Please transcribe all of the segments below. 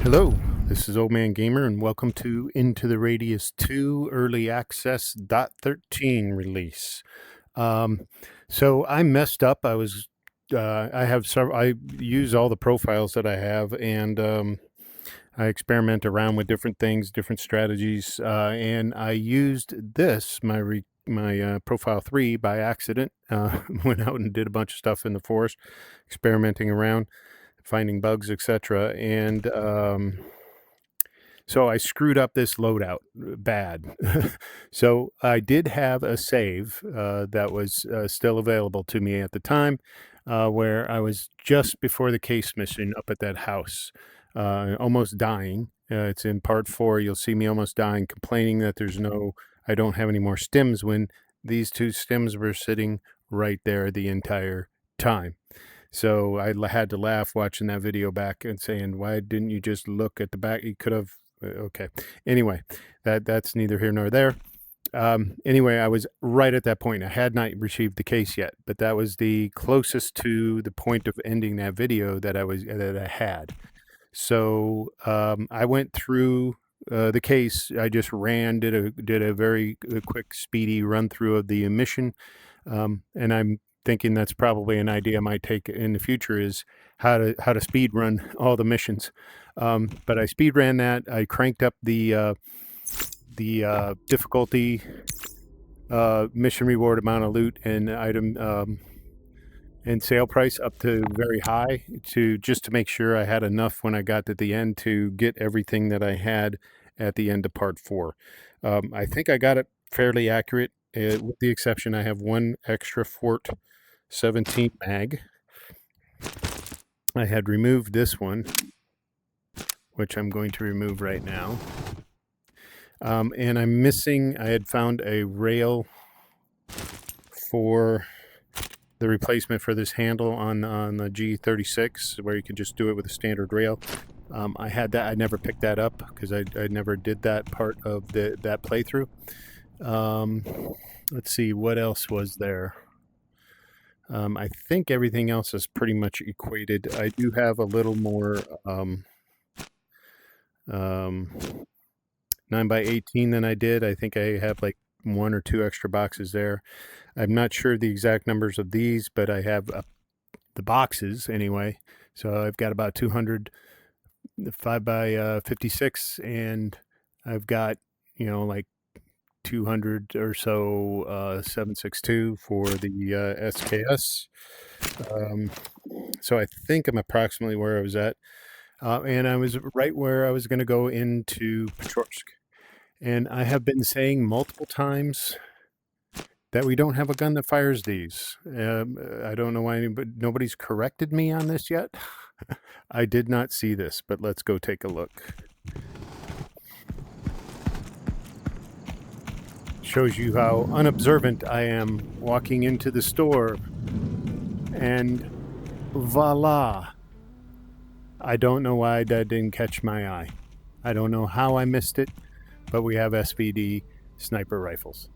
Hello, this is Old Man Gamer, and welcome to Into the Radius 2 Early Access .13 release. So I messed up. I use all the profiles that I have, and I experiment around with different things, different strategies, and I used my profile 3 by accident. Went out and did a bunch of stuff in the forest, experimenting around, finding bugs, etc. And so I screwed up this loadout bad. So I did have a save that was still available to me at the time, where I was just before the case mission up at that house, almost dying. It's in part 4. You'll see me almost dying, complaining that I don't have any more stims, when these 2 stims were sitting right there the entire time. So I had to laugh watching that video back and saying, why didn't you just look at the back? You could have. Okay. Anyway, that's neither here nor there. Anyway, I was right at that point. I had not received the case yet, but that was the closest to the point of ending that video that I had. So I went through the case. I just did a very quick, speedy run through of the mission, and I'm thinking that's probably an idea I might take in the future, is how to speed run all the missions. But I speed ran that. I cranked up the difficulty, mission reward, amount of loot, and item and sale price up to very high, just to make sure I had enough when I got to the end to get everything that I had at the end of part 4. I think I got it fairly accurate, with the exception I have one extra Fort 17 mag. I had removed this one, which I'm going to remove right now. And I had found a rail for the replacement for this handle on the G36, where you can just do it with a standard rail. I had that. I never picked that up because I never did that part of that playthrough. Let's see, what else was there? I think everything else is pretty much equated. I do have a little more 9x18 than I did. I think I have like 1 or 2 extra boxes there. I'm not sure the exact numbers of these, but I have the boxes anyway. So I've got about 200 5x56, and I've got, like 200 or so 762 for the SKS. So I think I'm approximately where I was at. And I was right where I was going to go into Pechorsk. And I have been saying multiple times that we don't have a gun that fires these. I don't know why nobody's corrected me on this yet. I did not see this, but let's go take a look. Shows you how unobservant I am walking into the store, and voila. I don't know why that didn't catch my eye. I don't know how I missed it, but we have SVD sniper rifles.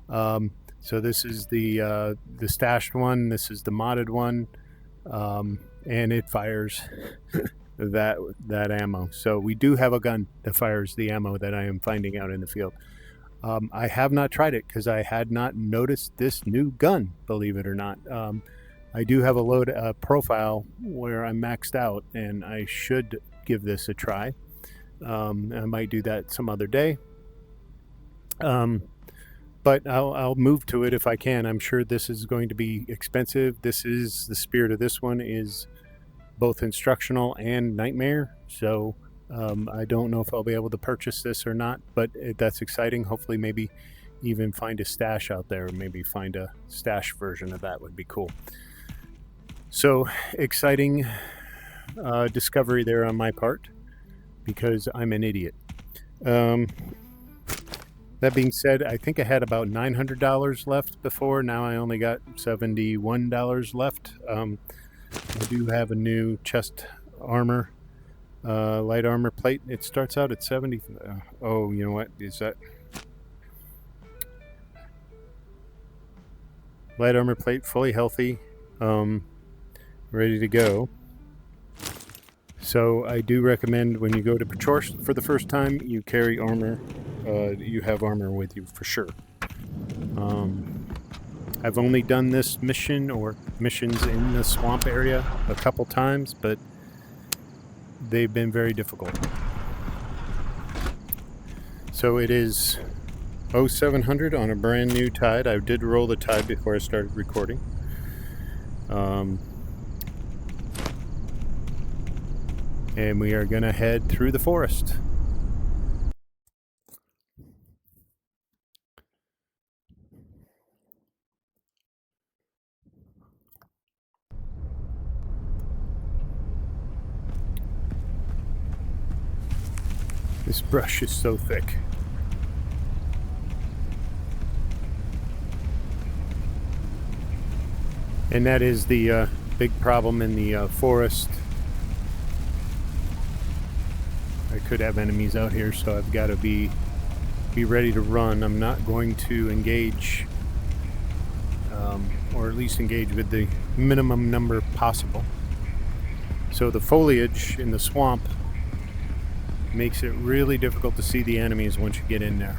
So this is the stashed one. This is the modded one, and it fires that ammo. So we do have a gun that fires the ammo that I am finding out in the field. I have not tried it because I had not noticed this new gun, believe it or not. I do have a profile where I'm maxed out, and I should give this a try. I might do that some other day. But I'll move to it if I can. I'm sure this is going to be expensive. The spirit of this one is both instructional and nightmare. So I don't know if I'll be able to purchase this or not, but that's exciting. Hopefully maybe even find a stash out there. Maybe find a stash version of that would be cool. So exciting discovery there on my part, because I'm an idiot. That being said, I think I had about $900 left before. Now I only got $71 left. I do have a new chest armor, light armor plate. It starts out at 70. Oh, you know what? Is that light armor plate, fully healthy, ready to go. So I do recommend when you go to Pechorsk for the first time, you carry armor. You have armor with you for sure. I've only done this mission or missions in the swamp area a couple times, but they've been very difficult. So it is 0700 on a brand new tide. I did roll the tide before I started recording. And we are going to head through the forest. This brush is so thick. And that is the big problem in the forest. I could have enemies out here, so I've got to be ready to run. I'm not going to engage, or at least engage with the minimum number possible. So the foliage in the swamp makes it really difficult to see the enemies once you get in there.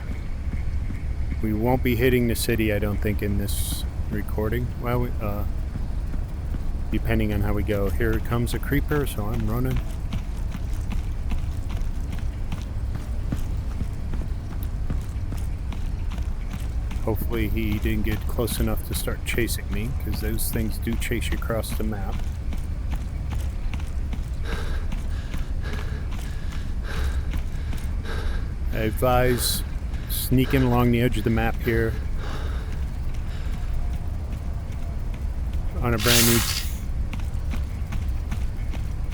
We won't be hitting the city, I don't think, in this recording. Well, depending on how we go. Here comes a creeper, so I'm running. Hopefully he didn't get close enough to start chasing me, because those things do chase you across the map. I advise sneaking along the edge of the map here on a brand new...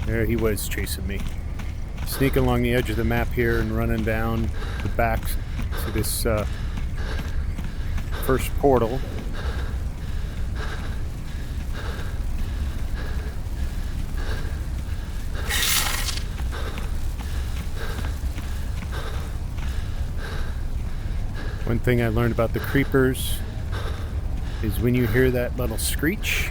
There he was chasing me. Sneaking along the edge of the map here and running down the back to this first portal. One thing I learned about the creepers is when you hear that little screech,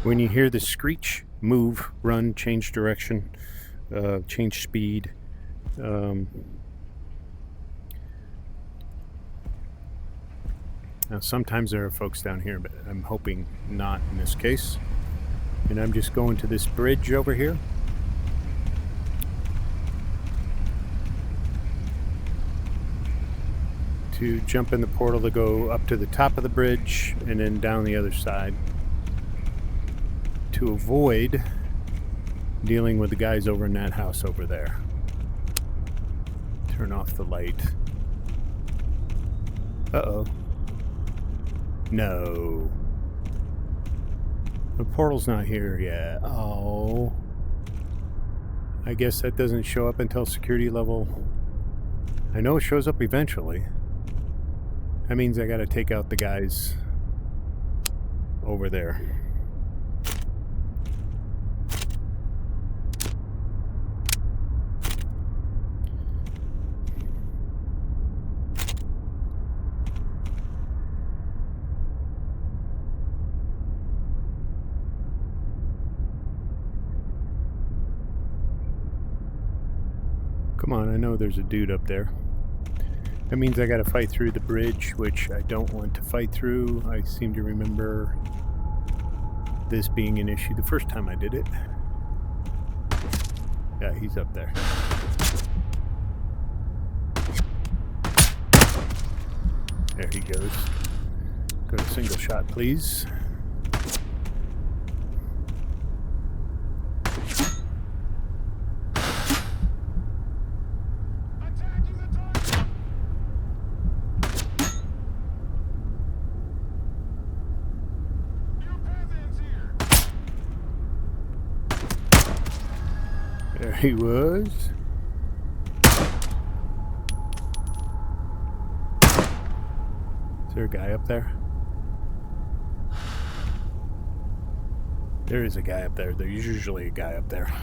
when you hear the screech, move, run, change direction, change speed. Now sometimes there are folks down here, but I'm hoping not in this case. And I'm just going to this bridge over here. To jump in the portal to go up to the top of the bridge and then down the other side, to avoid dealing with the guys over in that house over there. Turn off the light. Uh-oh. No. The portal's not here yet. Oh. I guess that doesn't show up until security level. I know it shows up eventually. That means I gotta take out the guys over there. Come on, I know there's a dude up there. That means I gotta fight through the bridge, which I don't want to fight through. I seem to remember this being an issue the first time I did it. Yeah, he's up there. There he goes. Go to single shot, please. There he was. Is there a guy up there? There is a guy up there. There's usually a guy up there.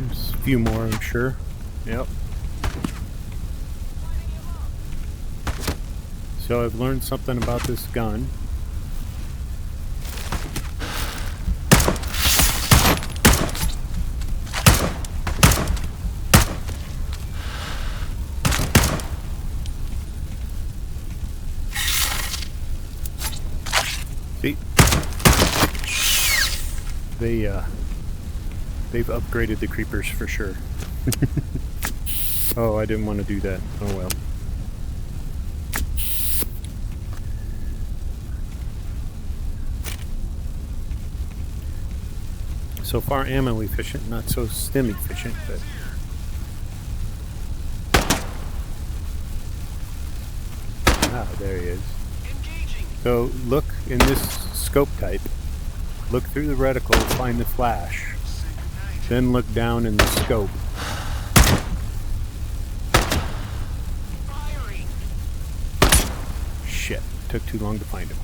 There's a few more, I'm sure. Yep. So I've learned something about this gun. See? They've upgraded the creepers for sure. Oh, I didn't want to do that. Oh well. So far ammo efficient, not so stim efficient, but there he is. So look in this scope type, look through the reticle, find the flash, then look down in the scope. Shit, took too long to find him.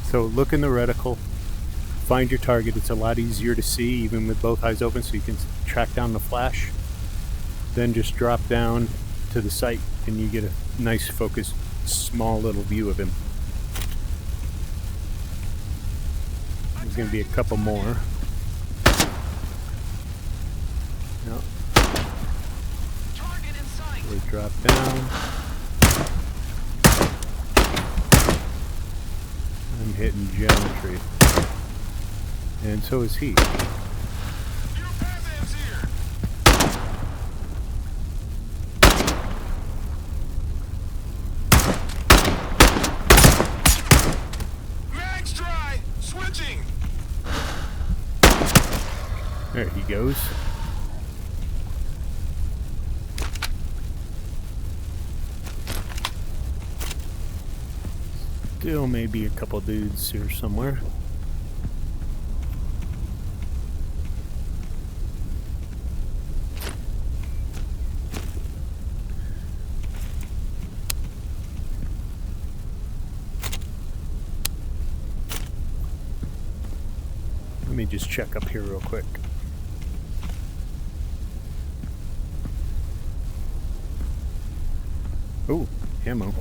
So look in the reticle, find your target. It's a lot easier to see even with both eyes open, so you can track down the flash. Then just drop down to the sight and you get a nice focused small little view of him. There's going to be a couple more. Yep. We drop down. I'm hitting geometry. And so is he. Max try! Switching! There he goes. Still maybe a couple dudes here somewhere. Let me just check up here real quick. Oh, ammo.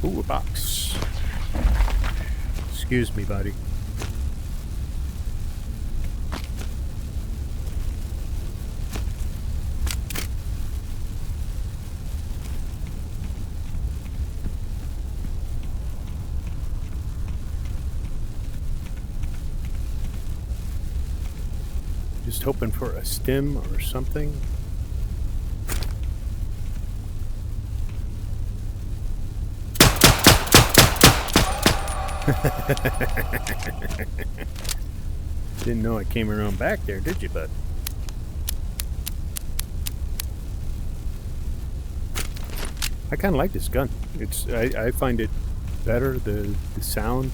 Ooh, a box. Excuse me, buddy. Just hoping for a stim or something. Didn't know I came around back there, did you, bud? I kind of like this gun. I find it better, the sound.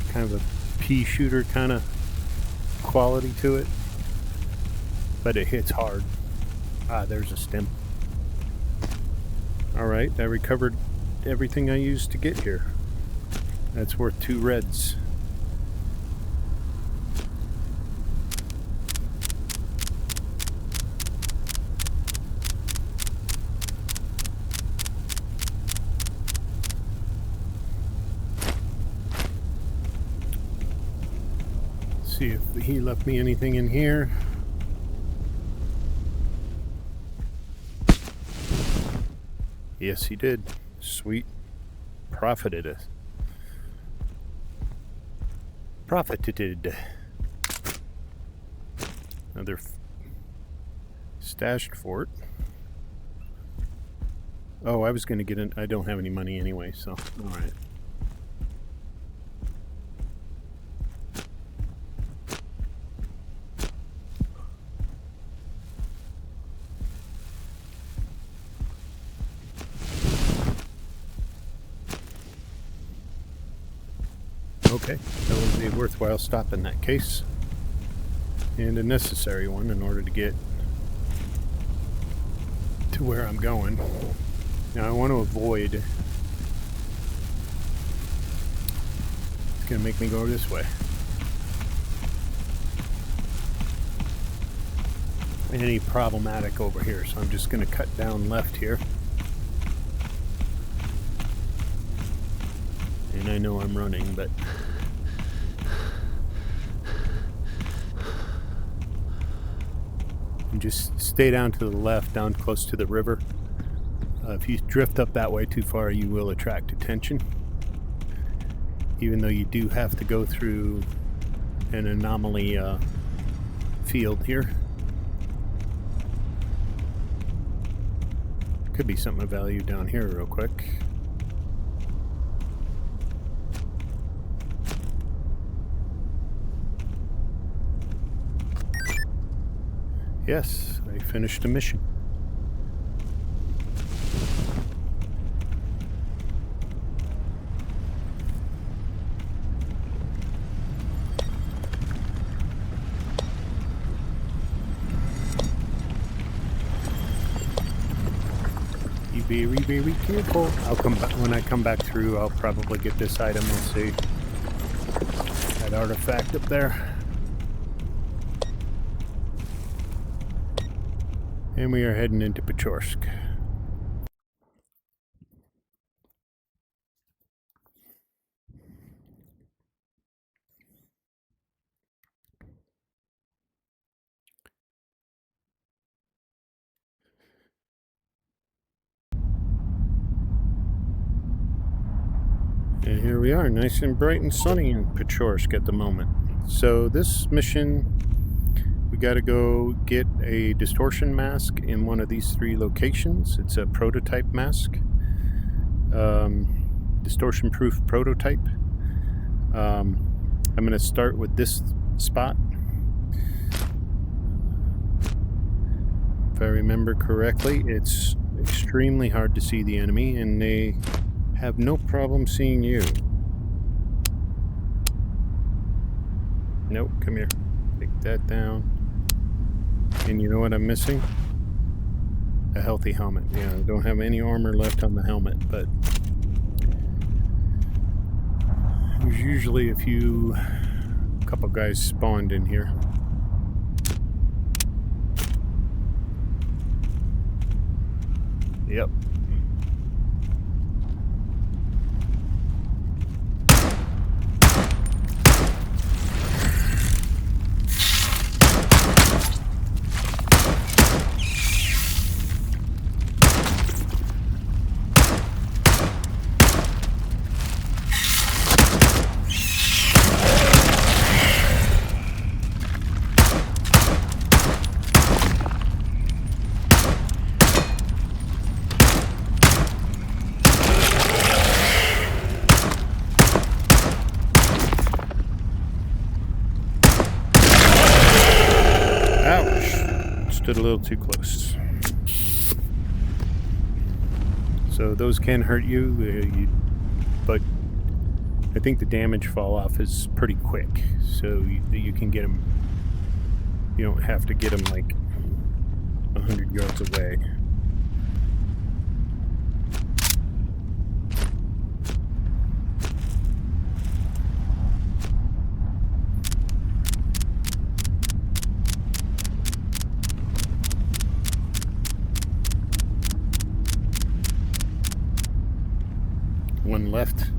Kind of a pea shooter kind of quality to it. But it hits hard. Ah, there's a stim. Alright, I recovered everything I used to get here. That's worth 2 reds. See if he left me anything in here. Yes, he did. Sweet. Profited. Another stashed fort. Oh, I was going to get in. I don't have any money anyway, so alright. Okay, that would be a worthwhile stop in that case. And a necessary one in order to get to where I'm going. Now I want to avoid... It's going to make me go this way. Any problematic over here, so I'm just going to cut down left here. And I know I'm running, but... And just stay down to the left, down close to the river. If you drift up that way too far, you will attract attention. Even though you do have to go through an anomaly field here. Could be something of value down here real quick. Yes, I finished a mission. You be very careful. I'll come back when I come back through. I'll probably get this item. Let's see, that artifact up there. And we are heading into Pechorsk. And here we are, nice and bright and sunny in Pechorsk at the moment. So this mission, we got to go get a distortion mask in one of these 3 locations. It's a prototype mask, distortion proof prototype. I'm going to start with this spot. If I remember correctly, it's extremely hard to see the enemy, and they have no problem seeing you. Nope, come here. Take that down. And you know what I'm missing? A healthy helmet. Yeah, I don't have any armor left on the helmet, but there's usually a couple guys spawned in here. Yep. Stood a little too close. So those can hurt you, but I think the damage fall off is pretty quick. So you can get them. You don't have to get them like 100 yards away. One left.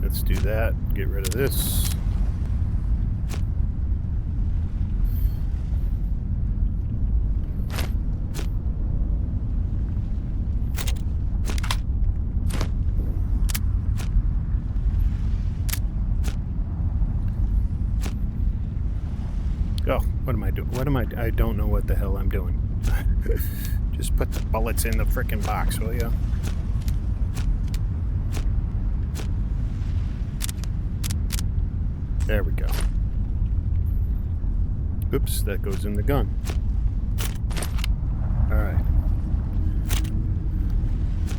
Let's do that. Get rid of this. Oh, what am I doing? I don't know what the hell I'm doing. Just put the bullets in the frickin' box, will ya? There we go. Oops, that goes in the gun. All right.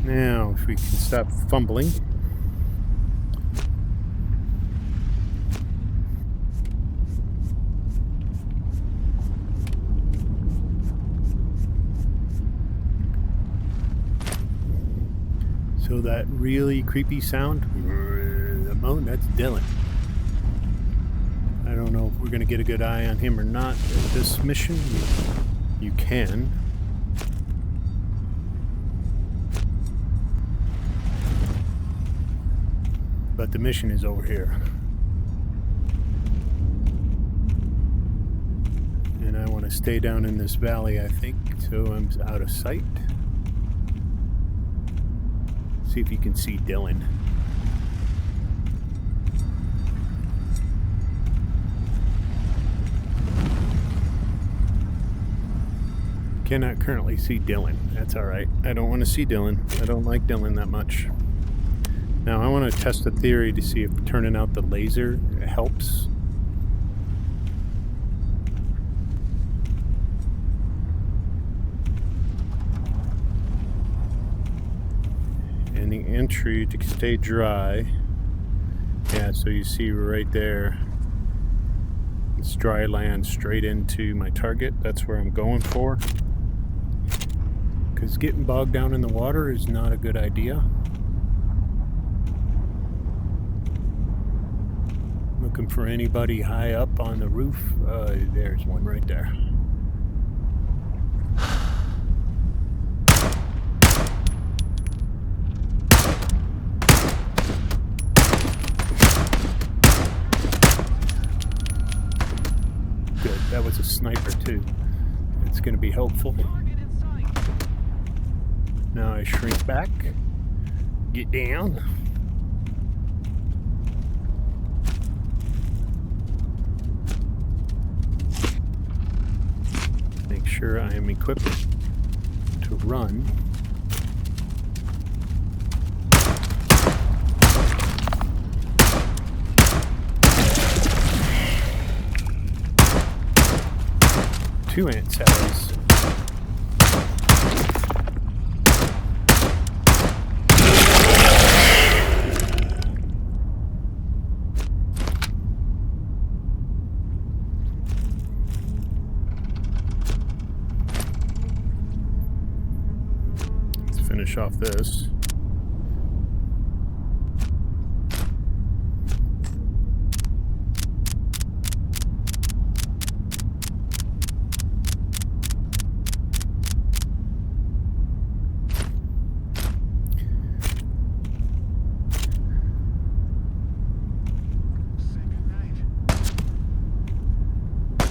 Now, if we can stop fumbling. So that really creepy sound, the moan, that's Dylan. I don't know if we're going to get a good eye on him or not at this mission. You can. But the mission is over here. And I want to stay down in this valley, I think, so I'm out of sight. See if you can see Dylan. Cannot currently see Dylan. That's all right. I don't want to see Dylan. I don't like Dylan that much. Now I want to test a theory to see if turning out the laser helps. And the entry to stay dry. Yeah, so you see right there, it's dry land straight into my target. That's where I'm going for. Because getting bogged down in the water is not a good idea. Looking for anybody high up on the roof. There's one right there. Good, that was a sniper too. It's going to be helpful. Now I shrink back, get down. Make sure I am equipped to run. Two ant sallies. Finish off this.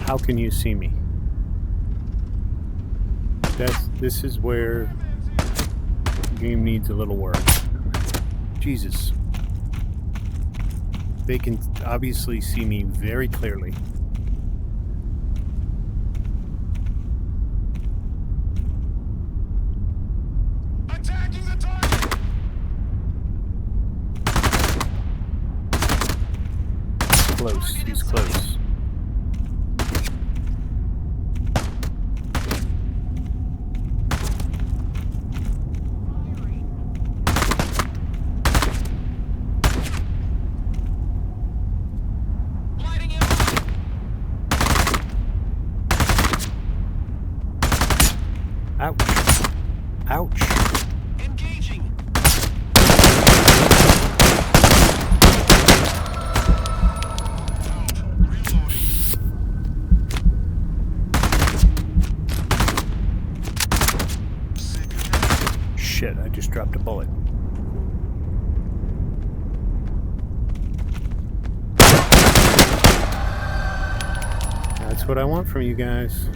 How can you see me? This is where game needs a little work. Jesus. They can obviously see me very clearly. Attacking the target! Close. He's close. Ouch. Ouch. Engaging. Reloading. Shit, I just dropped a bullet. That's what I want from you guys.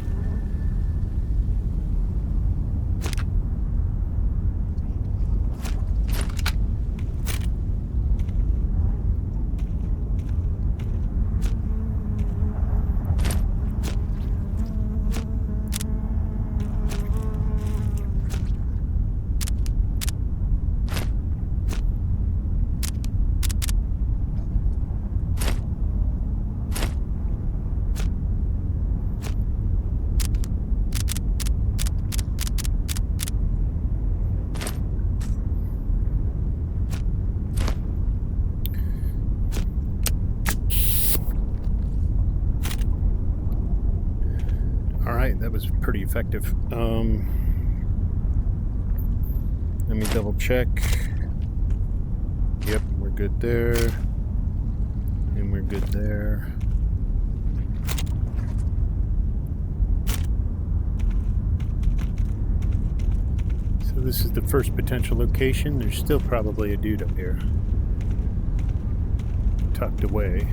was pretty effective. Let me double check. Yep, we're good there. And we're good there. So this is the first potential location. There's still probably a dude up here. Tucked away.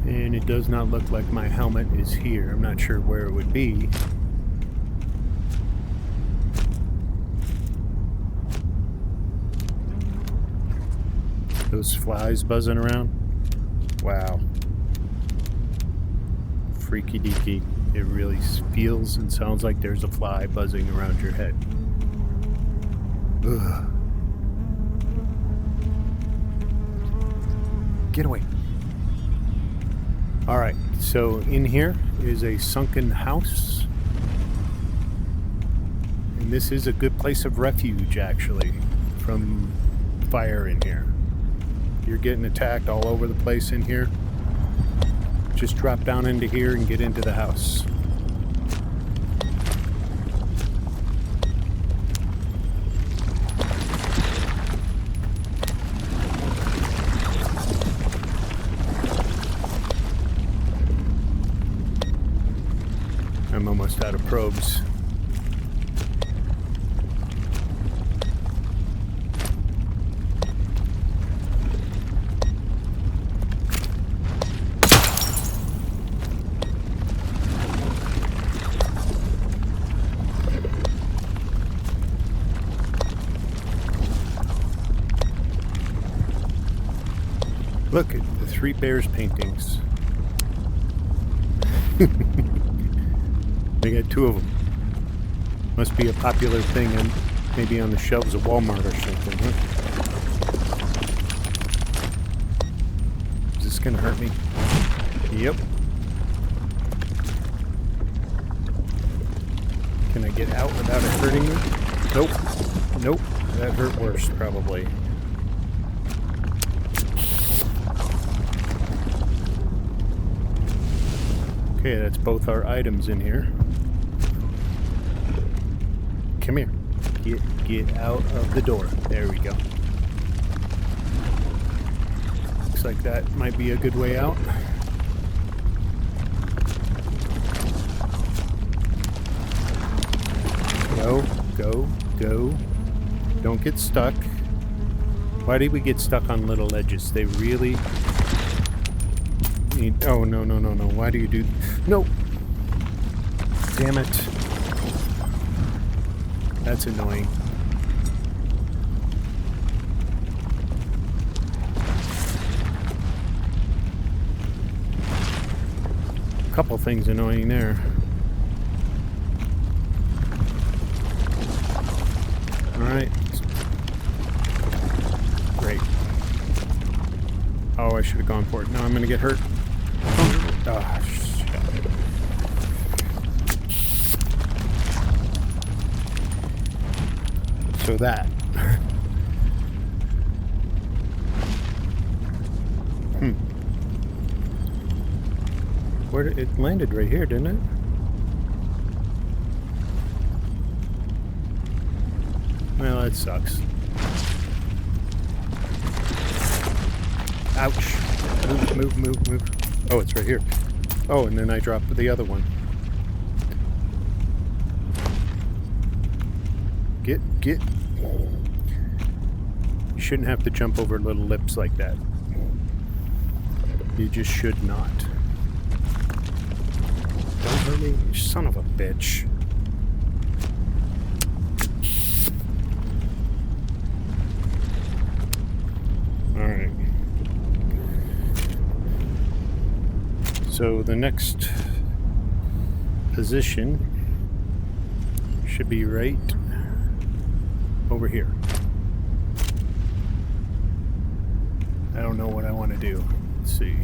And it does not look like my helmet is here. I'm not sure where it would be. Those flies buzzing around. Wow. Freaky deaky. It really feels and sounds like there's a fly buzzing around your head. Ugh. Get away. All right, so in here is a sunken house. And this is a good place of refuge, actually, from fire in here. You're getting attacked all over the place in here. Just drop down into here and get into the house. I'm almost out of probes. Look at the 3 bears paintings. They got 2 of them. Must be a popular thing, and maybe on the shelves of Walmart or something, huh? Is this gonna hurt me? Yep. Can I get out without it hurting me? Nope. Nope. That hurt worse, probably. Okay, that's both our items in here. Come here. Get out of the door. There we go. Looks like that might be a good way out. Go, go, go. Don't get stuck. Why do we get stuck on little ledges? They really need... Oh, no, no, no, no. Why do you do... No! Damn it. That's annoying. A couple things annoying there. Alright. Great. Oh, I should have gone for it. Now I'm gonna get hurt. Oh, shit. So that. Where did it landed? Right here, didn't it? Well, that sucks. Ouch. Move, move, move, move. Oh, it's right here. Oh, and then I dropped the other one. Get. You shouldn't have to jump over little lips like that. You just should not. Don't hurt me, you son of a bitch. Alright. So the next position should be right over here. I don't know what I want to do. Let's see.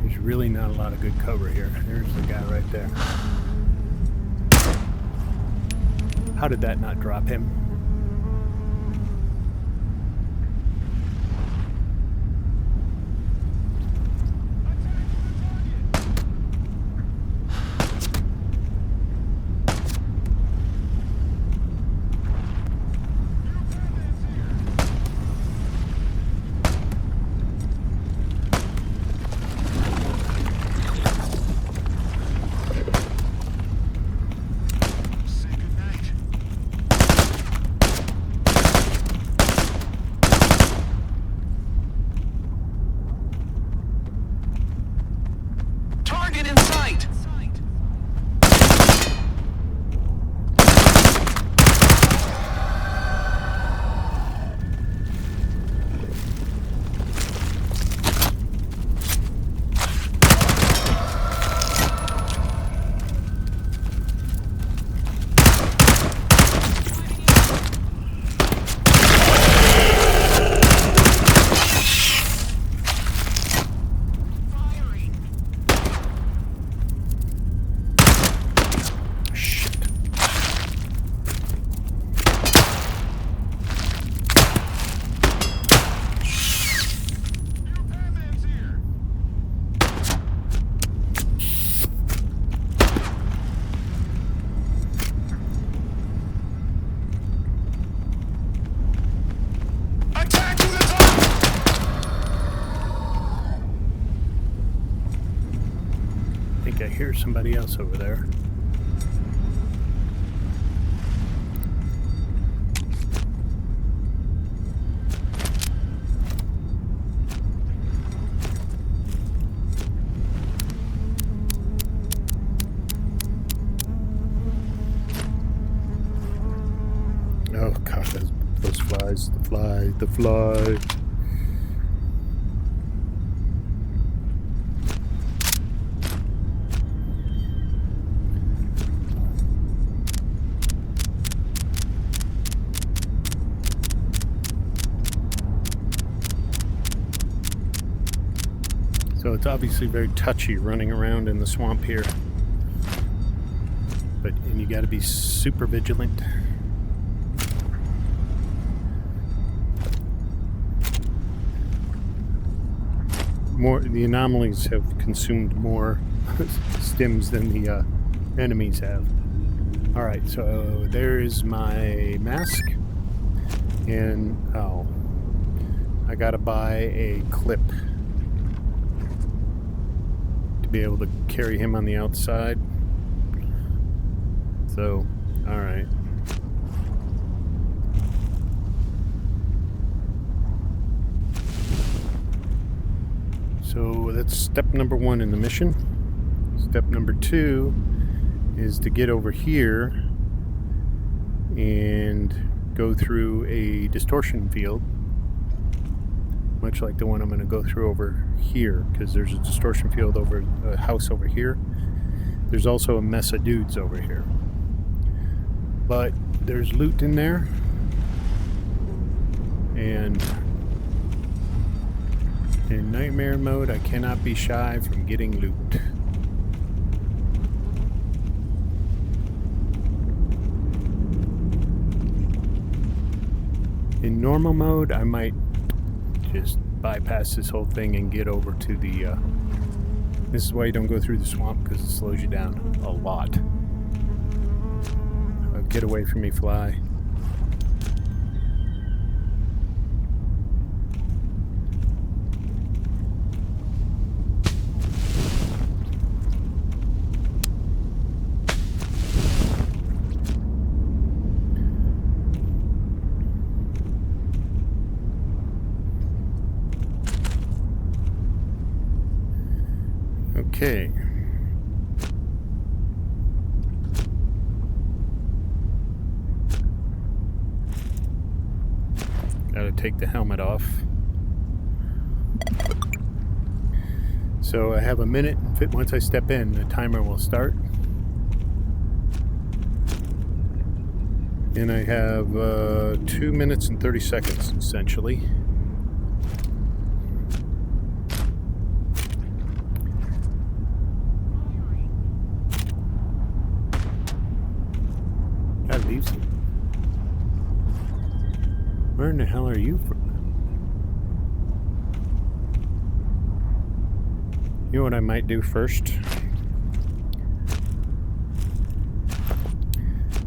There's really not a lot of good cover here. There's the guy right there. How did that not drop him? Say goodnight. Target in sight. Firing. Shit. Repairman's here. Attacking the target. I think I hear somebody else over there. Oh god, those flies, the fly. So it's obviously very touchy running around in the swamp here. And you got to be super vigilant. The anomalies have consumed more stims than the enemies have. All right, so there is my mask, and oh, I gotta buy a clip to be able to carry him on the outside. So, all right. So that's step number 1 in the mission. Step number 2 is to get over here and go through a distortion field, much like the one I'm going to go through over here, because there's a distortion field over a house over here. There's also a mess of dudes over here. But there's loot in there, and in nightmare mode, I cannot be shy from getting loot. In normal mode, I might just bypass this whole thing and get over to the... this is why you don't go through the swamp, because it slows you down a lot. Get away from me, fly. Okay. Gotta take the helmet off. So I have a minute. Once I step in, the timer will start. And I have 2 minutes and 30 seconds, essentially. That leaves it. Where in the hell are you from? You know what I might do first?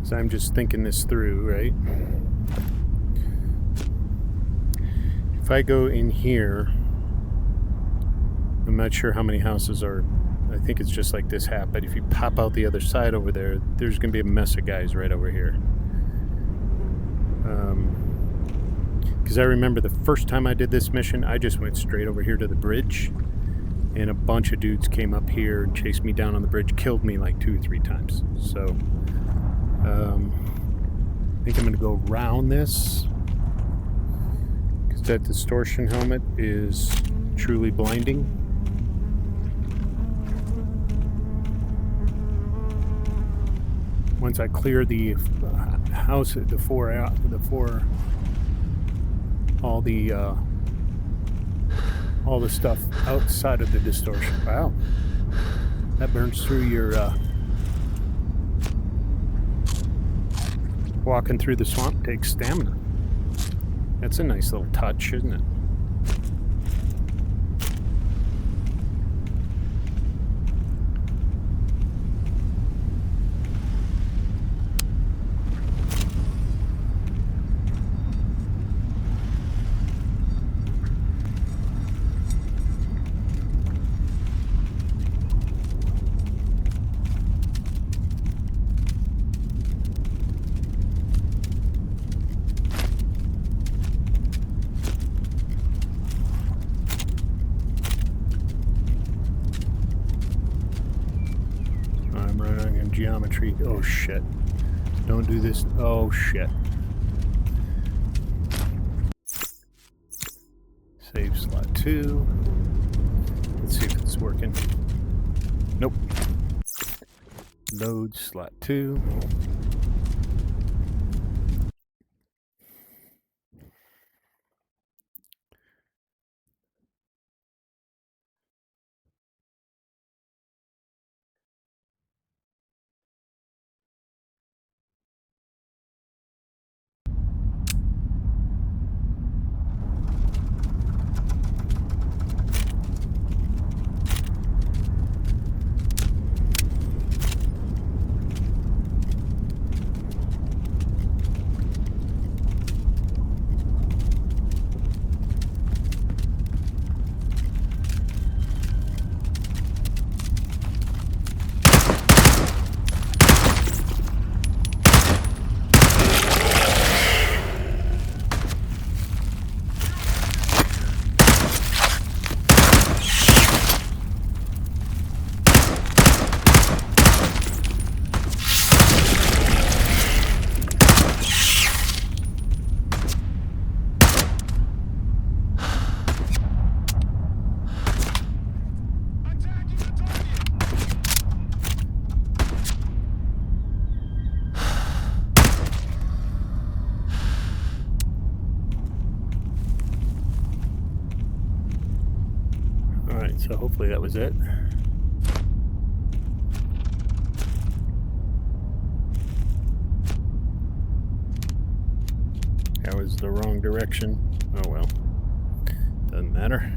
So I'm just thinking this through, right? If I go in here, I'm not sure how many houses are. I think it's just like this half, but if you pop out the other side over there, there's going to be a mess of guys right over here. Because I remember the first time I did this mission, I just went straight over here to the bridge, and a bunch of dudes came up here and chased me down on the bridge, killed me like 2 or 3 times. So I think I'm going to go around this, because that distortion helmet is truly blinding. Once I clear the house, all the stuff outside of the distortion. Wow, that burns through your walking through the swamp takes stamina. That's a nice little touch, isn't it? Geometry. Oh shit. Don't do this. Oh shit. Save slot 2. Let's see if it's working. Nope. Load slot 2. Alright, so hopefully that was it. That was the wrong direction. Oh well. Doesn't matter.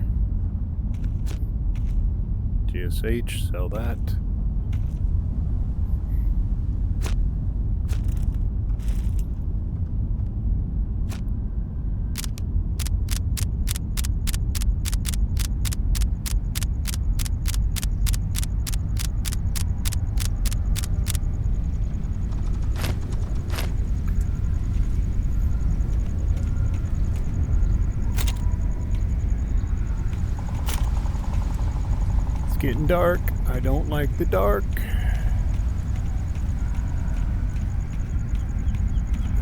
GSH, sell that. Getting dark. I don't like the dark.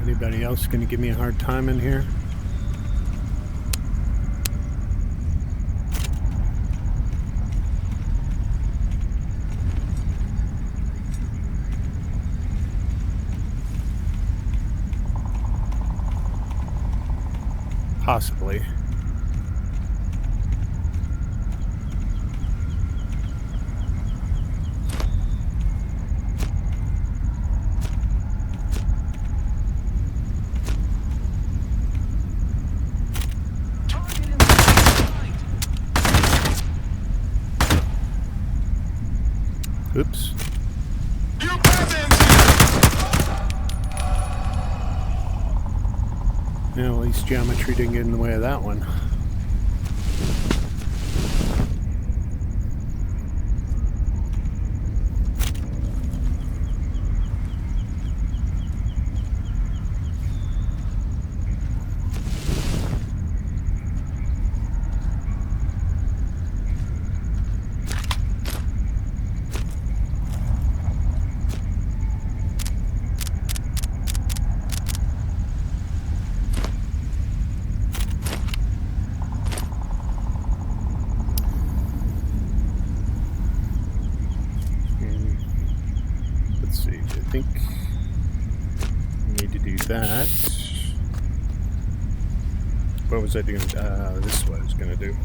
Anybody else gonna give me a hard time in here? Possibly. Target in sight. Oops. You peasants here! Well, at least geometry didn't get in the way of that one. Let's see, I think I need to do that. What was I doing? This is what I was going to do.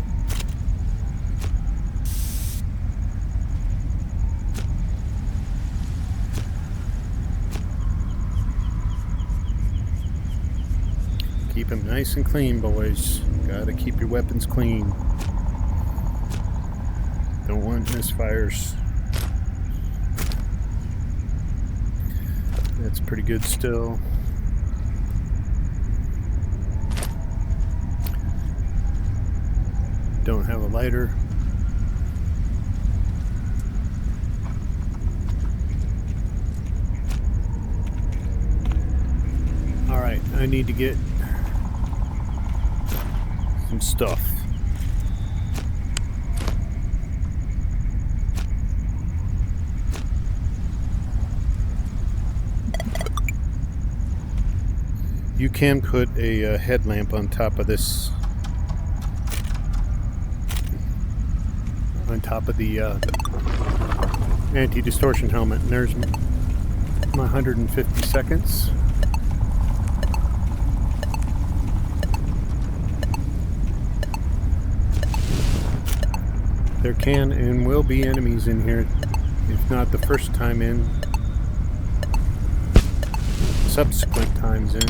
Keep them nice and clean, boys. Gotta keep your weapons clean. Don't want misfires. That's pretty good still. Don't have a lighter. Alright, I need to get some stuff. You can put a headlamp on top of this, on top of the anti-distortion helmet. And there's my 150 seconds. There can and will be enemies in here, if not the first time in, subsequent times in.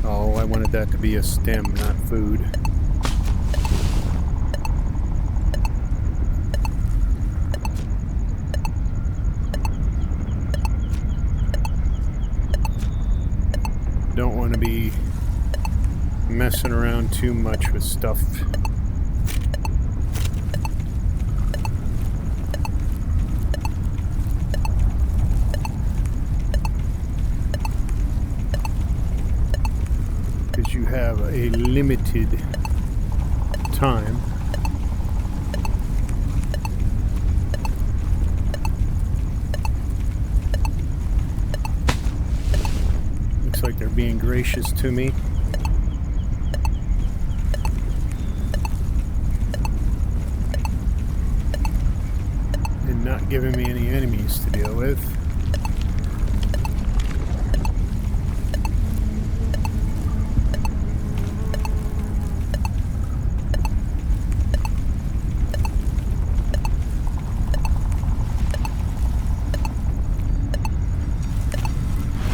Oh, I wanted that to be a stem, not food. Don't want to be messing around too much with stuff. Because you have a limited time. Looks like they're being gracious to me. Not giving me any enemies to deal with.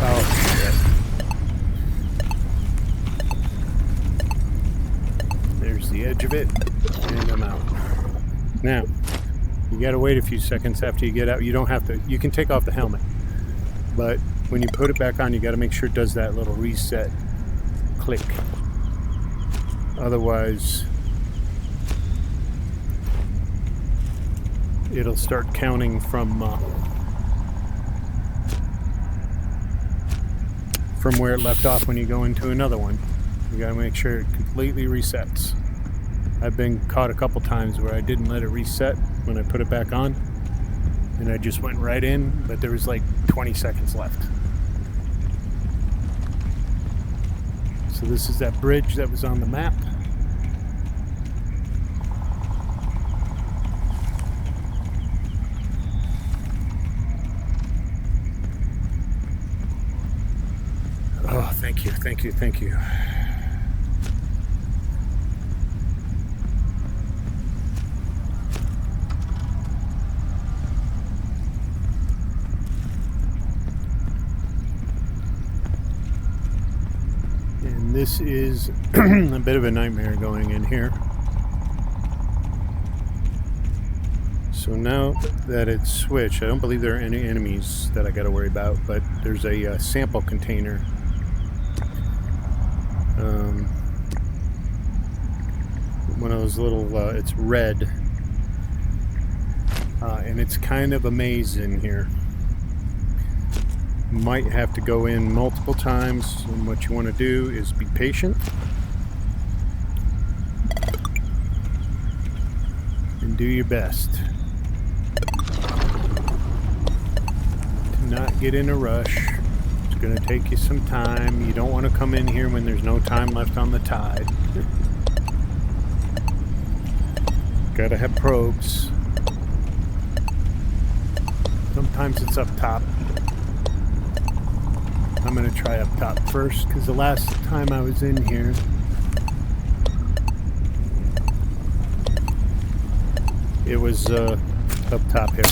Oh, shit. There's the edge of it, and I'm out. Now, you gotta wait a few seconds after you get out. You don't have to, you can take off the helmet, but when you put it back on, you gotta make sure it does that little reset click. Otherwise, it'll start counting from where it left off when you go into another one. You gotta make sure it completely resets. I've been caught a couple times where I didn't let it reset when I put it back on, and I just went right in, but there was like 20 seconds left. So this is that bridge that was on the map. Thank you, thank you, thank you. And this is a bit of a nightmare going in here. So now that it's switched, I don't believe there are any enemies that I got to worry about, but there's a sample container. One of those little, it's red, and it's kind of a maze in here. Might have to go in multiple times, and what you want to do is be patient and do your best to not get in a rush. It's going to take you some time. You don't want to come in here when there's no time left on the tide. Gotta have probes. Sometimes it's up top. I'm gonna try up top first, because the last time I was in here, it was up top here.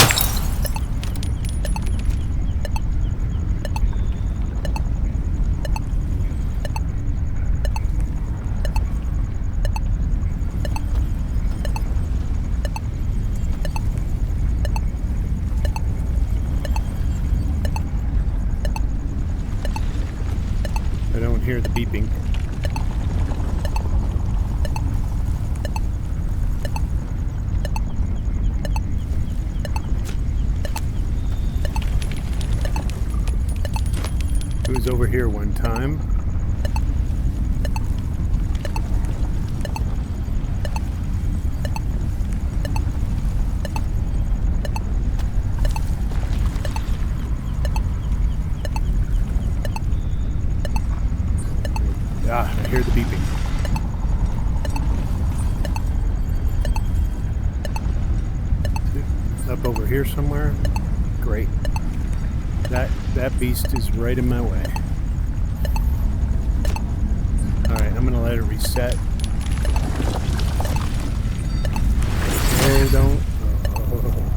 I don't hear the beeping. It was over here one time. Ah, I hear the beeping. Up over here somewhere. Great. That beast is right in my way. Alright, I'm gonna let it reset. Oh, don't. Oh.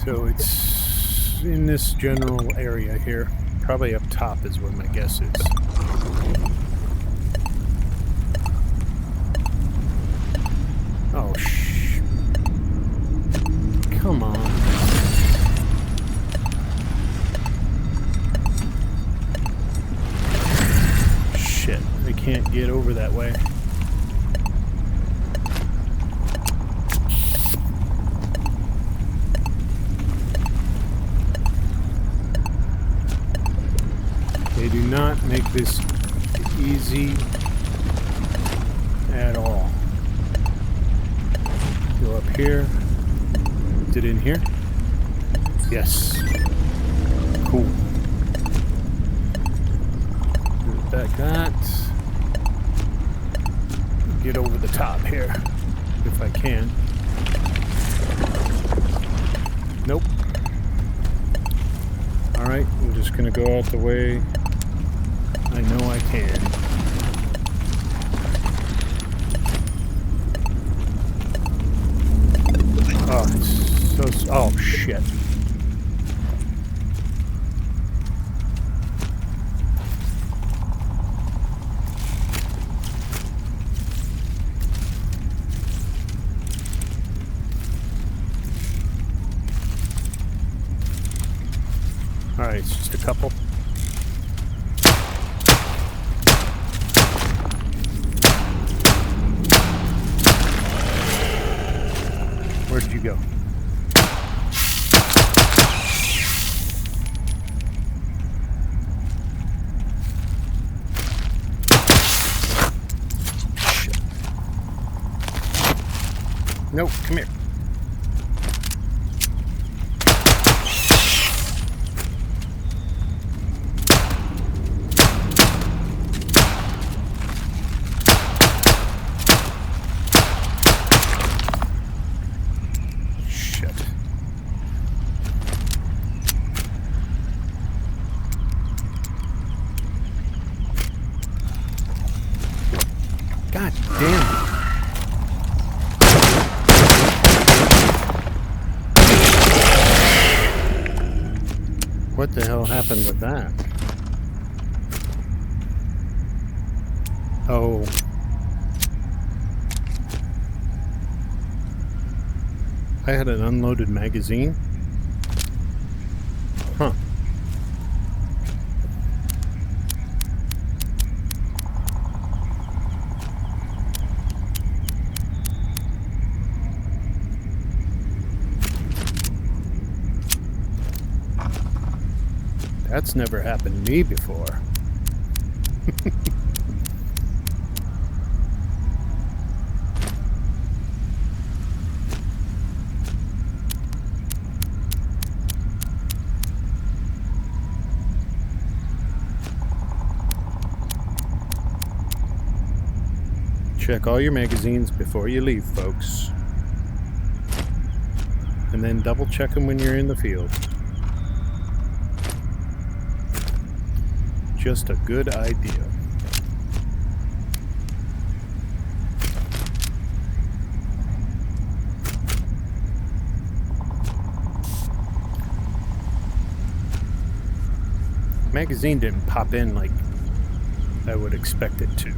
So it's in this general area here. Probably up top is where my guess is. Oh, come on. Shit, I can't get over that way. They do not make this easy at all. Go up here. Is it in here? Yes. Cool. Back that. Get over the top here, if I can. Nope. Alright, I'm just gonna go out the way I know I can. Oh, it's so... Oh, shit. Alright, it's just a couple. Where'd you go? Shit. Nope, come here. Shit. What the hell happened with that? Oh. I had an unloaded magazine? Huh. That's never happened to me before. Check all your magazines before you leave, folks. And then double check them when you're in the field. Just a good idea. Magazine didn't pop in like I would expect it to.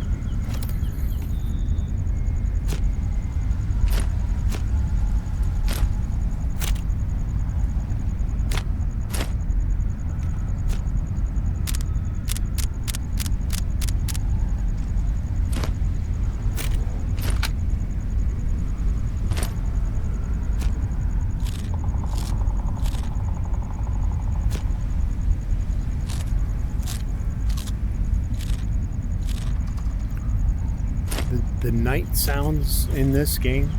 The night sounds in this game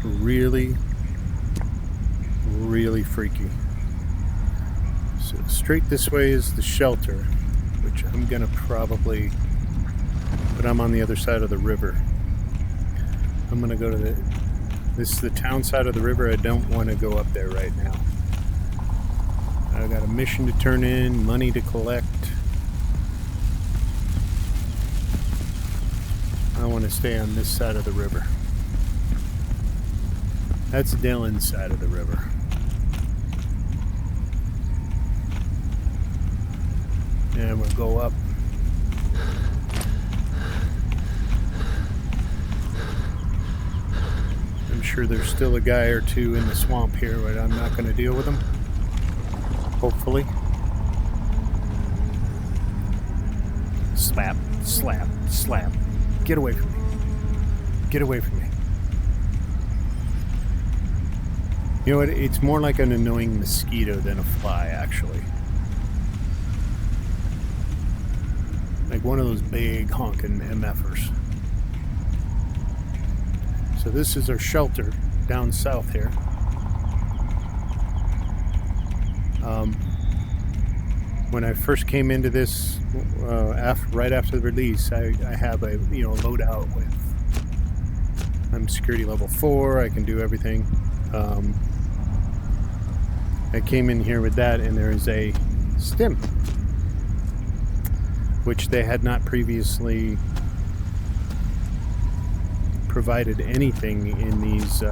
really freaky. So straight this way is the shelter, which I'm gonna probably, but I'm on the other side of the river. I'm gonna go to this is the town side of the river. I don't want to go up there right now. I got a mission to turn in, money to collect. I want to stay on this side of the river. That's Dylan's side of the river. And we'll go up. I'm sure there's still a guy or two in the swamp here, but I'm not going to deal with them. Hopefully. Slap, slap, slap. Get away from me. Get away from me. You know what? It's more like an annoying mosquito than a fly, actually. Like one of those big honking MFers. So this is our shelter down south here. When I first came into this, right after the release, I have a loadout with. I'm security level 4. I can do everything. I came in here with that, and there is a stim, which they had not previously provided anything in these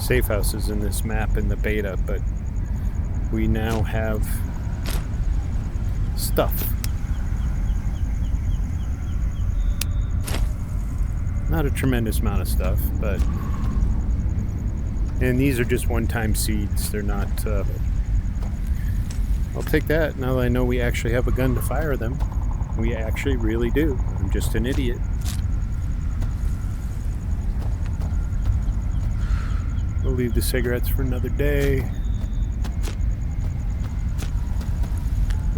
safe houses in this map in the beta, but we now have stuff. Not a tremendous amount of stuff, but and these are just one-time seeds. They're not I'll take that now that I know we actually have a gun to fire them. We actually really do. I'm just an idiot. We'll leave the cigarettes for another day.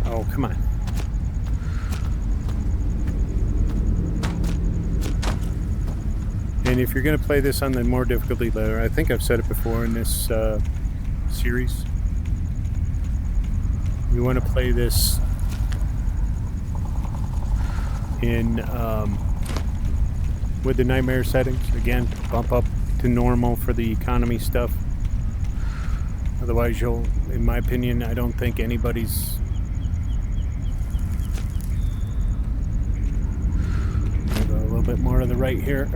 Oh, come on. And if you're going to play this on the more difficulty level, I think I've said it before in this series, you want to play this in with the nightmare settings. Again, bump up to normal for the economy stuff. Otherwise, you'll, in my opinion, I don't think anybody's a little bit more to the right here.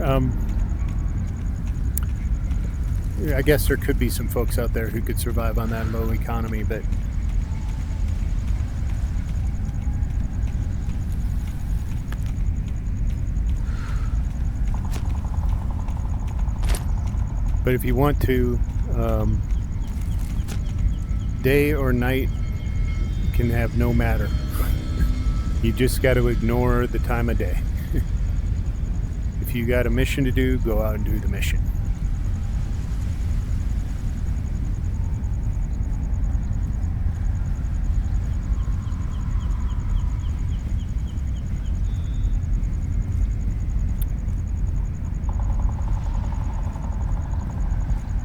I guess there could be some folks out there who could survive on that low economy, but if you want to, day or night can have no matter. You just got to ignore the time of day. If you got a mission to do, go out and do the mission.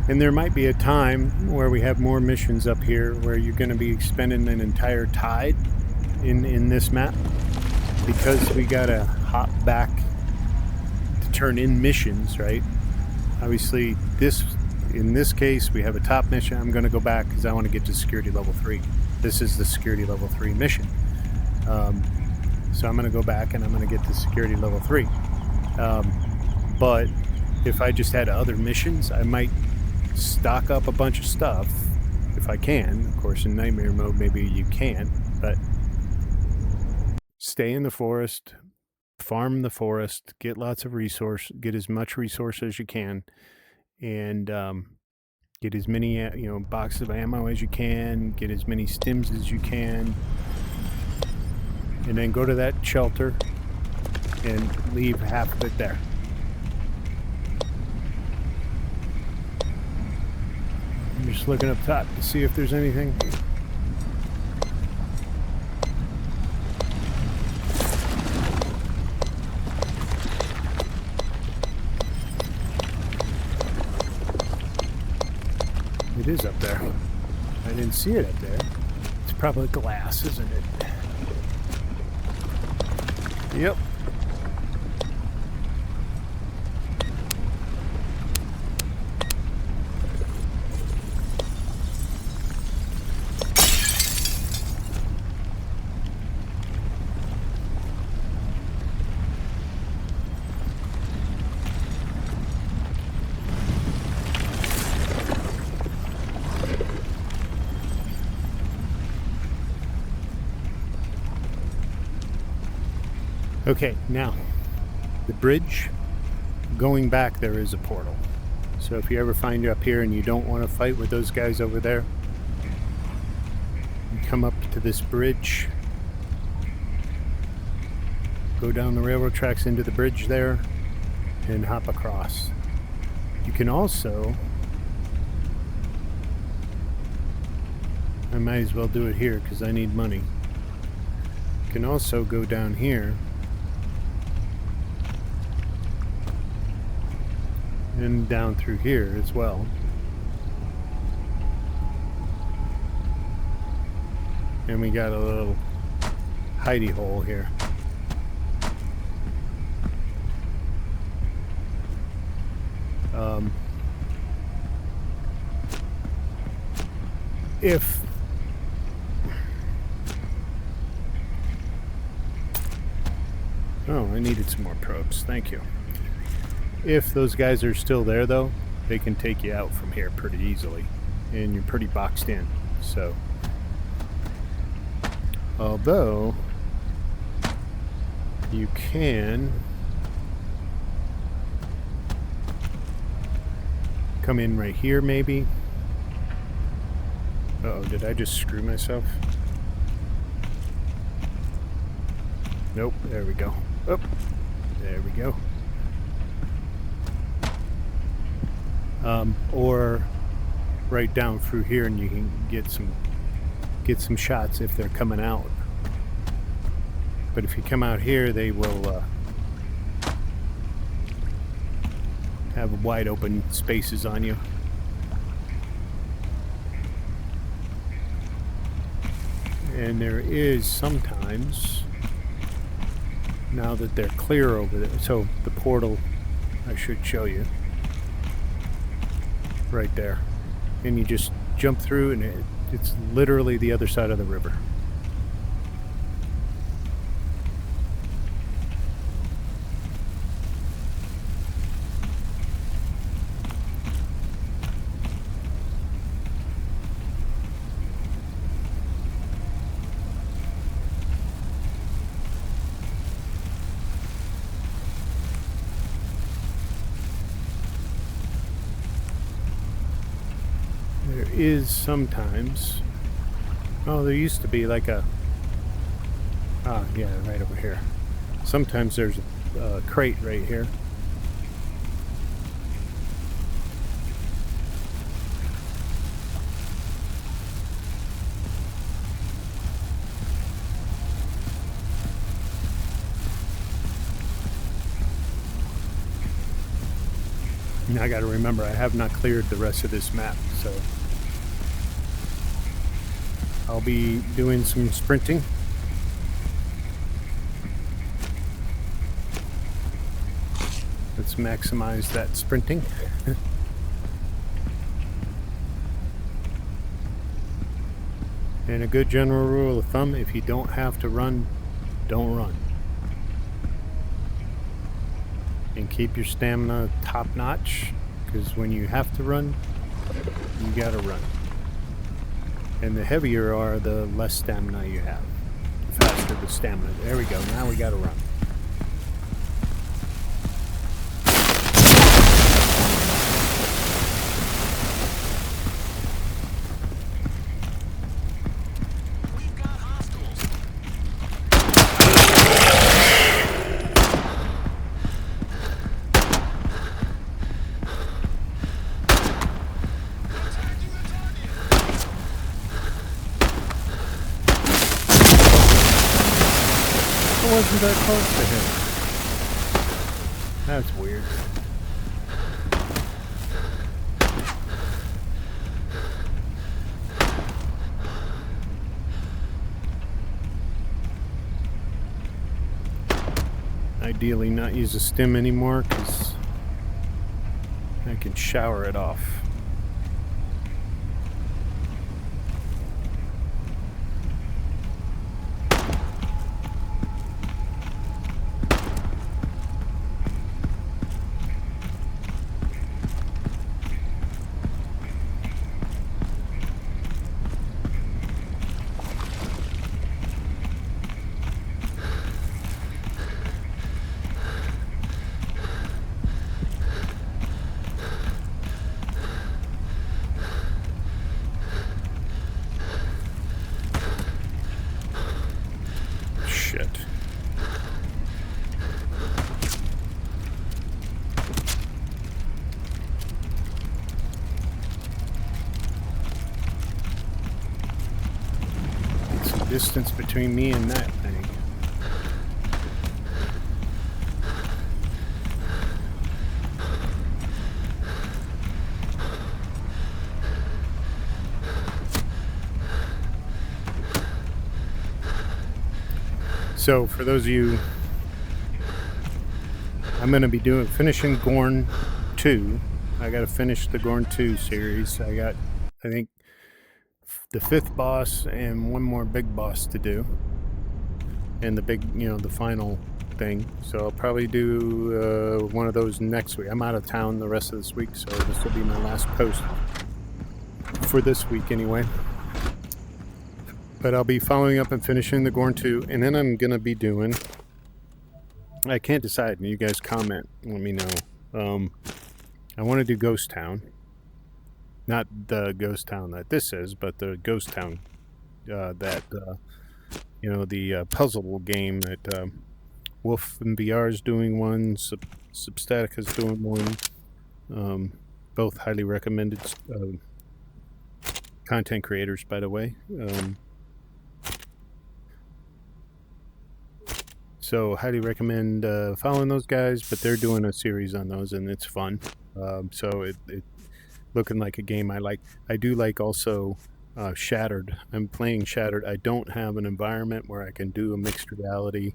And there might be a time where we have more missions up here where you're going to be spending an entire tide in this map, because we got to hop back to turn in missions, right? Obviously, in this case, we have a top mission. I'm going to go back because I want to get to security level 3. This is the security level 3 mission. So I'm going to go back and I'm going to get to security level 3. But if I just had other missions, I might stock up a bunch of stuff if I can. Of course, in nightmare mode, maybe you can't, but stay in the forest, farm the forest, get lots of resource, get as much resource as you can, and get as many boxes of ammo as you can, get as many stims as you can, and then go to that shelter and leave half of it there. I'm just looking up top to see if there's anything. It is up there. I didn't see it up there. It's probably glass, isn't it? Yep. Okay, now, the bridge, going back there is a portal. So if you ever find you up here and you don't want to fight with those guys over there, you come up to this bridge, go down the railroad tracks into the bridge there, and hop across. You can also, I might as well do it here because I need money. You can also go down here and down through here as well. And we got a little hidey hole here. If I needed some more probes. Thank you. If those guys are still there, though, they can take you out from here pretty easily, and you're pretty boxed in. So, although you can come in right here, maybe. Uh-oh, did I just screw myself? Nope, there we go. Oh, there we go. Or right down through here, and you can get some shots if they're coming out. But if you come out here, they will have wide open spaces on you. And there is sometimes, now that they're clear over there, so the portal, I should show you, right there. And you just jump through, and it's literally the other side of the river. is sometimes... Oh, there used to be like a... Ah, yeah, right over here. Sometimes there's a crate right here. And I gotta remember, I have not cleared the rest of this map, so... I'll be doing some sprinting. Let's maximize that sprinting. And a good general rule of thumb, if you don't have to run, don't run. And keep your stamina top notch, because when you have to run, you gotta run. And the heavier you are, the less stamina you have. The faster the stamina. There we go, now we gotta run. We've got hostiles. Attacking the target. I wasn't that close to him. That's weird. Ideally not use a stim anymore because I can shower it off. Shit. It's some distance between me and that thing. So for those of you, I'm going to be finishing Gorn 2. I got to finish the Gorn 2 series. I got, I think, the 5th boss and one more big boss to do. And the big, the final thing. So I'll probably do one of those next week. I'm out of town the rest of this week, so this will be my last post for this week anyway. But I'll be following up and finishing the Gorn 2, and then I'm going to be doing... I can't decide, and you guys comment, let me know. I want to do Ghost Town. Not the Ghost Town that this is, but the Ghost Town the puzzle game that Wolf and VR is doing one, Substatic is doing one. Both highly recommended content creators, by the way. So highly recommend following those guys, but they're doing a series on those and it's fun. So it looking like a game I like. I do like also Shattered. I'm playing Shattered. I don't have an environment where I can do a mixed reality.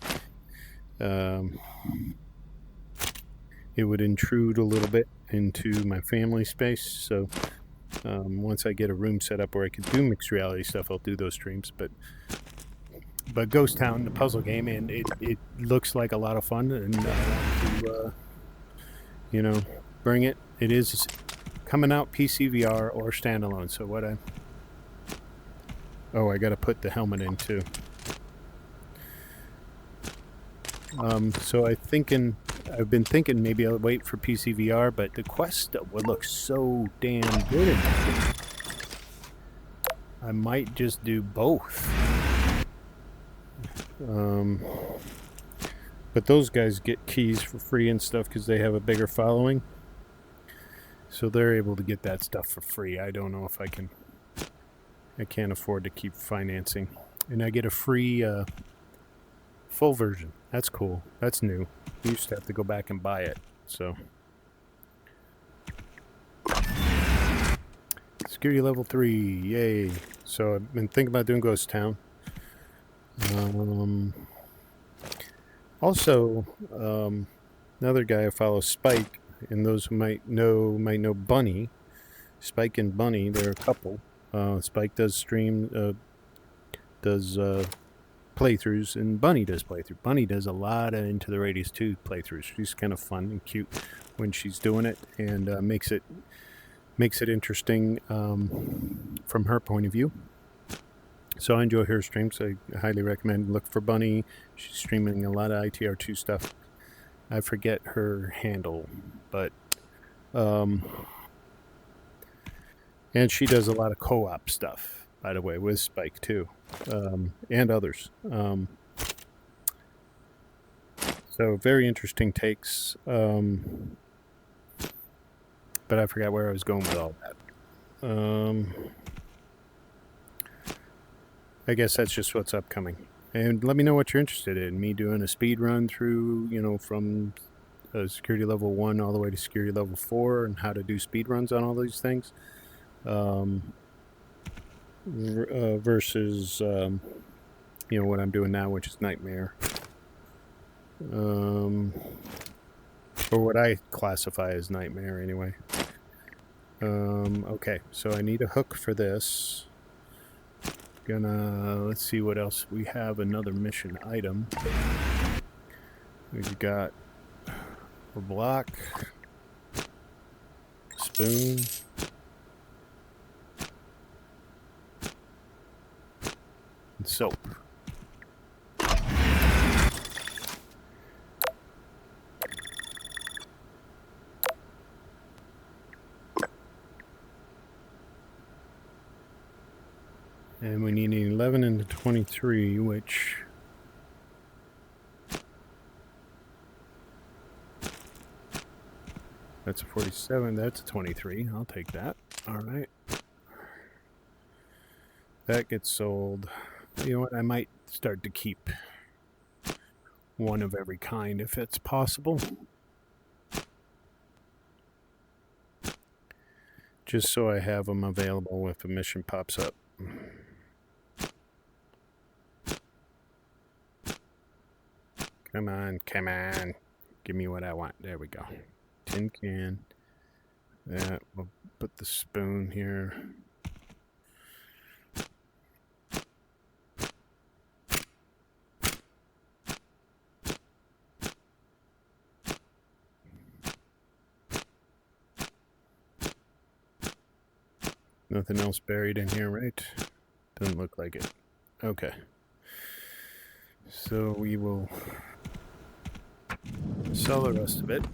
It would intrude a little bit into my family space. So once I get a room set up where I can do mixed reality stuff, I'll do those streams. But Ghost Town, the puzzle game, and it looks like a lot of fun, and to bring it. It is coming out PC VR or standalone. So I got to put the helmet in too. So I've been thinking maybe I'll wait for PC VR, but the Quest would look so damn good in that. I might just do both. But those guys get keys for free and stuff because they have a bigger following. So they're able to get that stuff for free. I don't know if I can. I can't afford to keep financing. And I get a free full version. That's cool. That's new. You used to have to go back and buy it. So. Security level 3. Yay. So I've been thinking about doing Ghost Town. Also, another guy I follow, Spike, and those who might know Bunny. Spike and Bunny, they're a couple. Spike does playthroughs, and Bunny does playthroughs. Bunny does a lot of Into the Radius 2 playthroughs. She's kind of fun and cute when she's doing it, and makes it interesting from her point of view. So I enjoy her streams. I highly recommend. Look for Bunny. She's streaming a lot of ITR2 stuff. I forget her handle, but and she does a lot of co-op stuff, by the way, with Spike too, and others. So very interesting takes. But I forgot where I was going with all that. I guess that's just what's upcoming. And let me know what you're interested in. Me doing a speed run through, from security level 1 all the way to security level 4, and how to do speed runs on all these things. Versus, what I'm doing now, which is Nightmare. Or what I classify as Nightmare, anyway. Okay, so I need a hook for this. Let's see what else we have. Another mission item. We've got a block, spoon, and soap. And we need an 11 and a 23, which... That's a 47, that's a 23. I'll take that. All right. That gets sold. You know what? I might start to keep one of every kind if it's possible. Just so I have them available if a mission pops up. Come on, come on. Give me what I want. There we go. Tin can. That, we'll put the spoon here. Nothing else buried in here, right? Doesn't look like it. Okay. So we will sell the rest of it.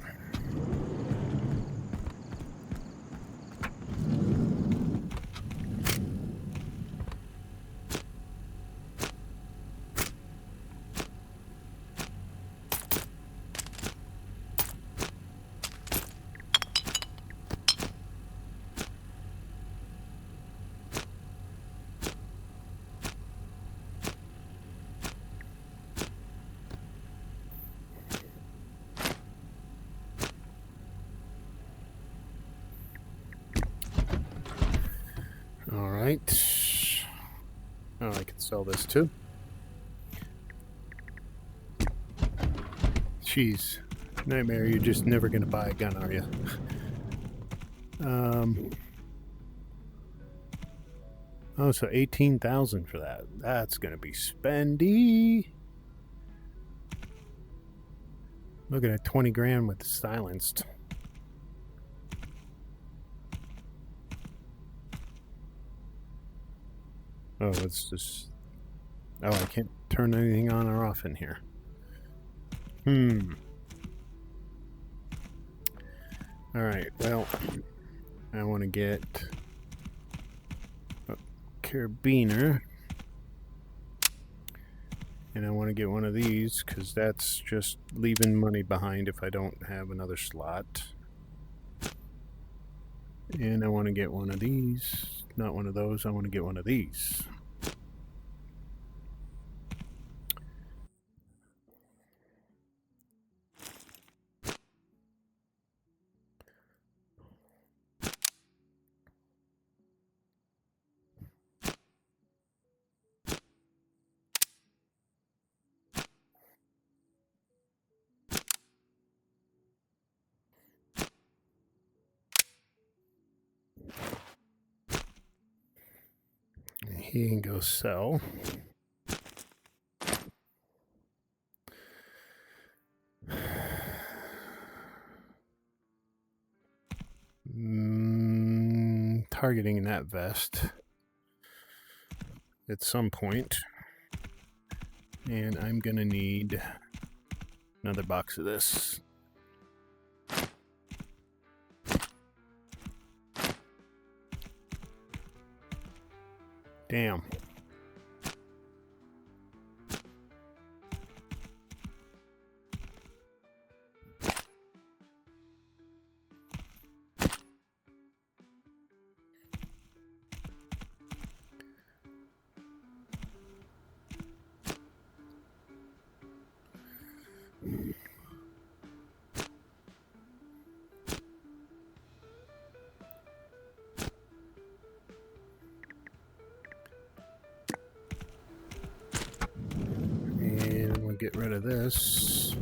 All right. Oh, I can sell this too. Jeez. Nightmare, you're just never going to buy a gun, are you? Oh, so 18,000 for that. That's going to be spendy. Looking at 20 grand with silenced. Oh, it's just... Oh, I can't turn anything on or off in here. Alright, well... I want to get... Oh, carabiner. And I want to get one of these because that's just leaving money behind if I don't have another slot. And I want to get one of these. Not one of those. I want to get one of these. He can go sell. Targeting that vest at some point. And I'm going to need another box of this. Damn. And we'll get rid of this.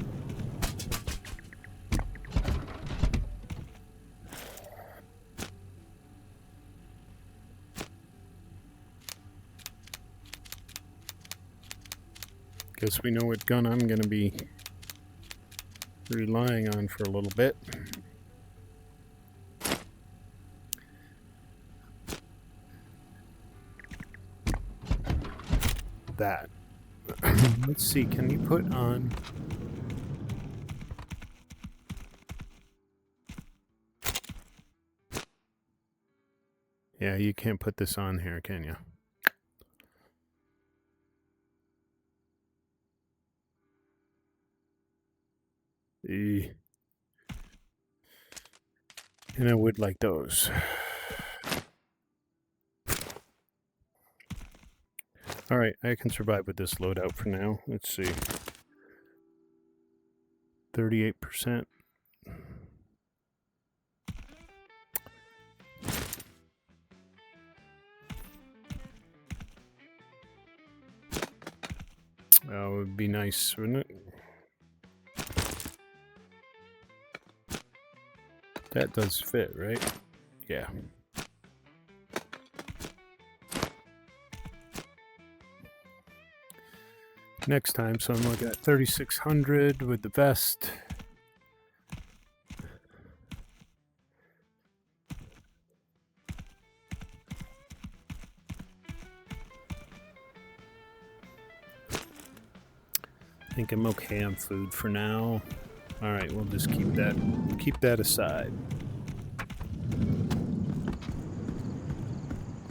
Guess we know what gun I'm going to be relying on for a little bit. That. Let's see, can you put on... Yeah, you can't put this on here, can you? And I would like those. Alright, I can survive with this loadout for now. Let's see. 38%. Oh, it would be nice, wouldn't it? That does fit, right? Yeah. Next time, so I'm looking at 3,600 with the vest. I think I'm okay on food for now. All right, we'll just keep that aside.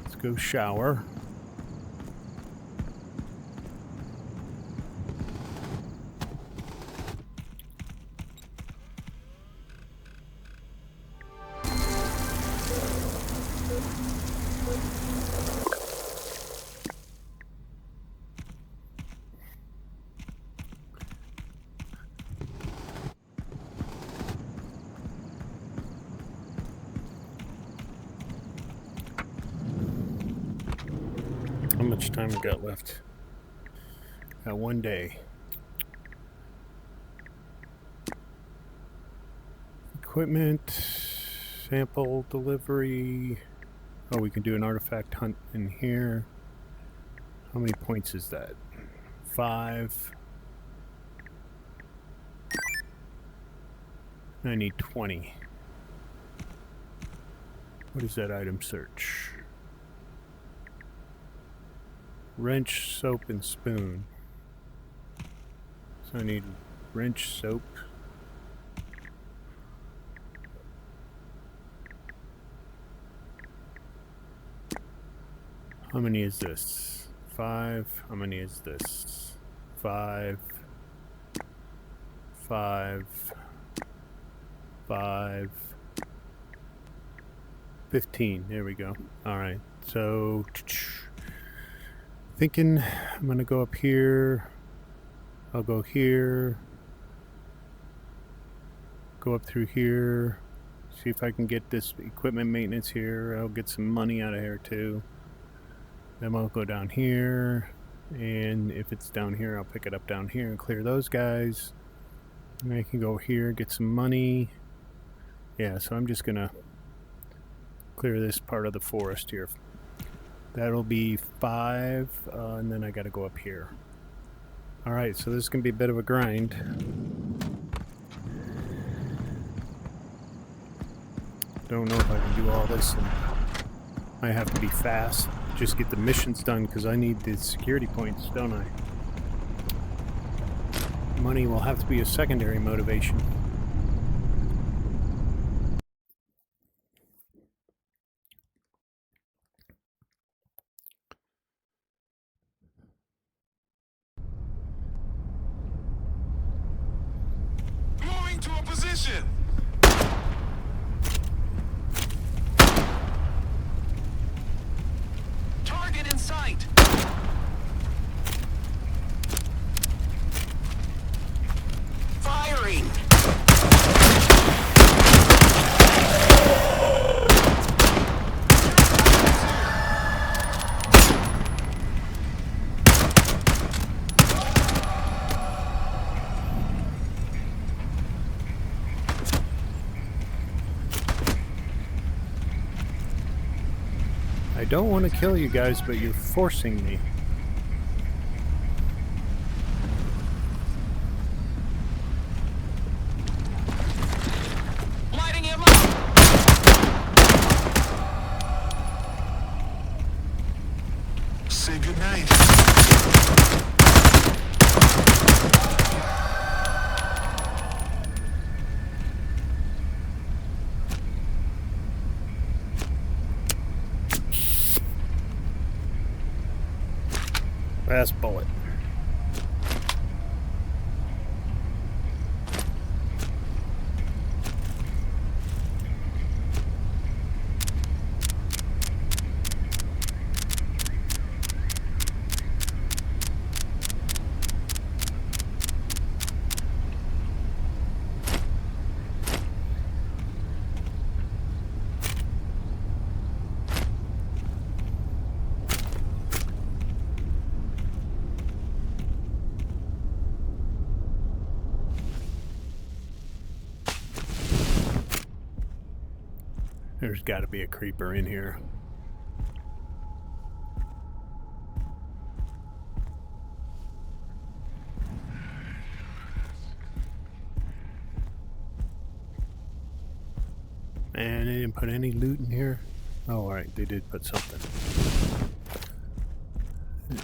Let's go shower. How much time we got left? Got 1 day. Equipment, sample delivery. Oh, we can do an artifact hunt in here. How many points is that? 5. I need 20. What is that item search? Wrench, soap, and spoon. So I need wrench, soap. How many is this? 5. How many is this? 5. 5. 5. 15. There we go. Alright, so thinking I'm gonna go up here. I'll go here. Go up through here. See if I can get this equipment maintenance here. I'll get some money out of here too. Then I'll go down here. And if it's down here, I'll pick it up down here and clear those guys. And I can go here, get some money. Yeah, so I'm just gonna clear this part of the forest here. That'll be 5, and then I gotta go up here. Alright, so this is gonna be a bit of a grind. Don't know if I can do all this, and I have to be fast. Just get the missions done, because I need the security points, don't I? Money will have to be a secondary motivation. Moving to a position. Target in sight. Firing. I don't want to kill you guys, but you're forcing me. Lighting him up. Say goodnight. Last bullet. There's got to be a creeper in here. And they didn't put any loot in here. Oh, alright, they did put something.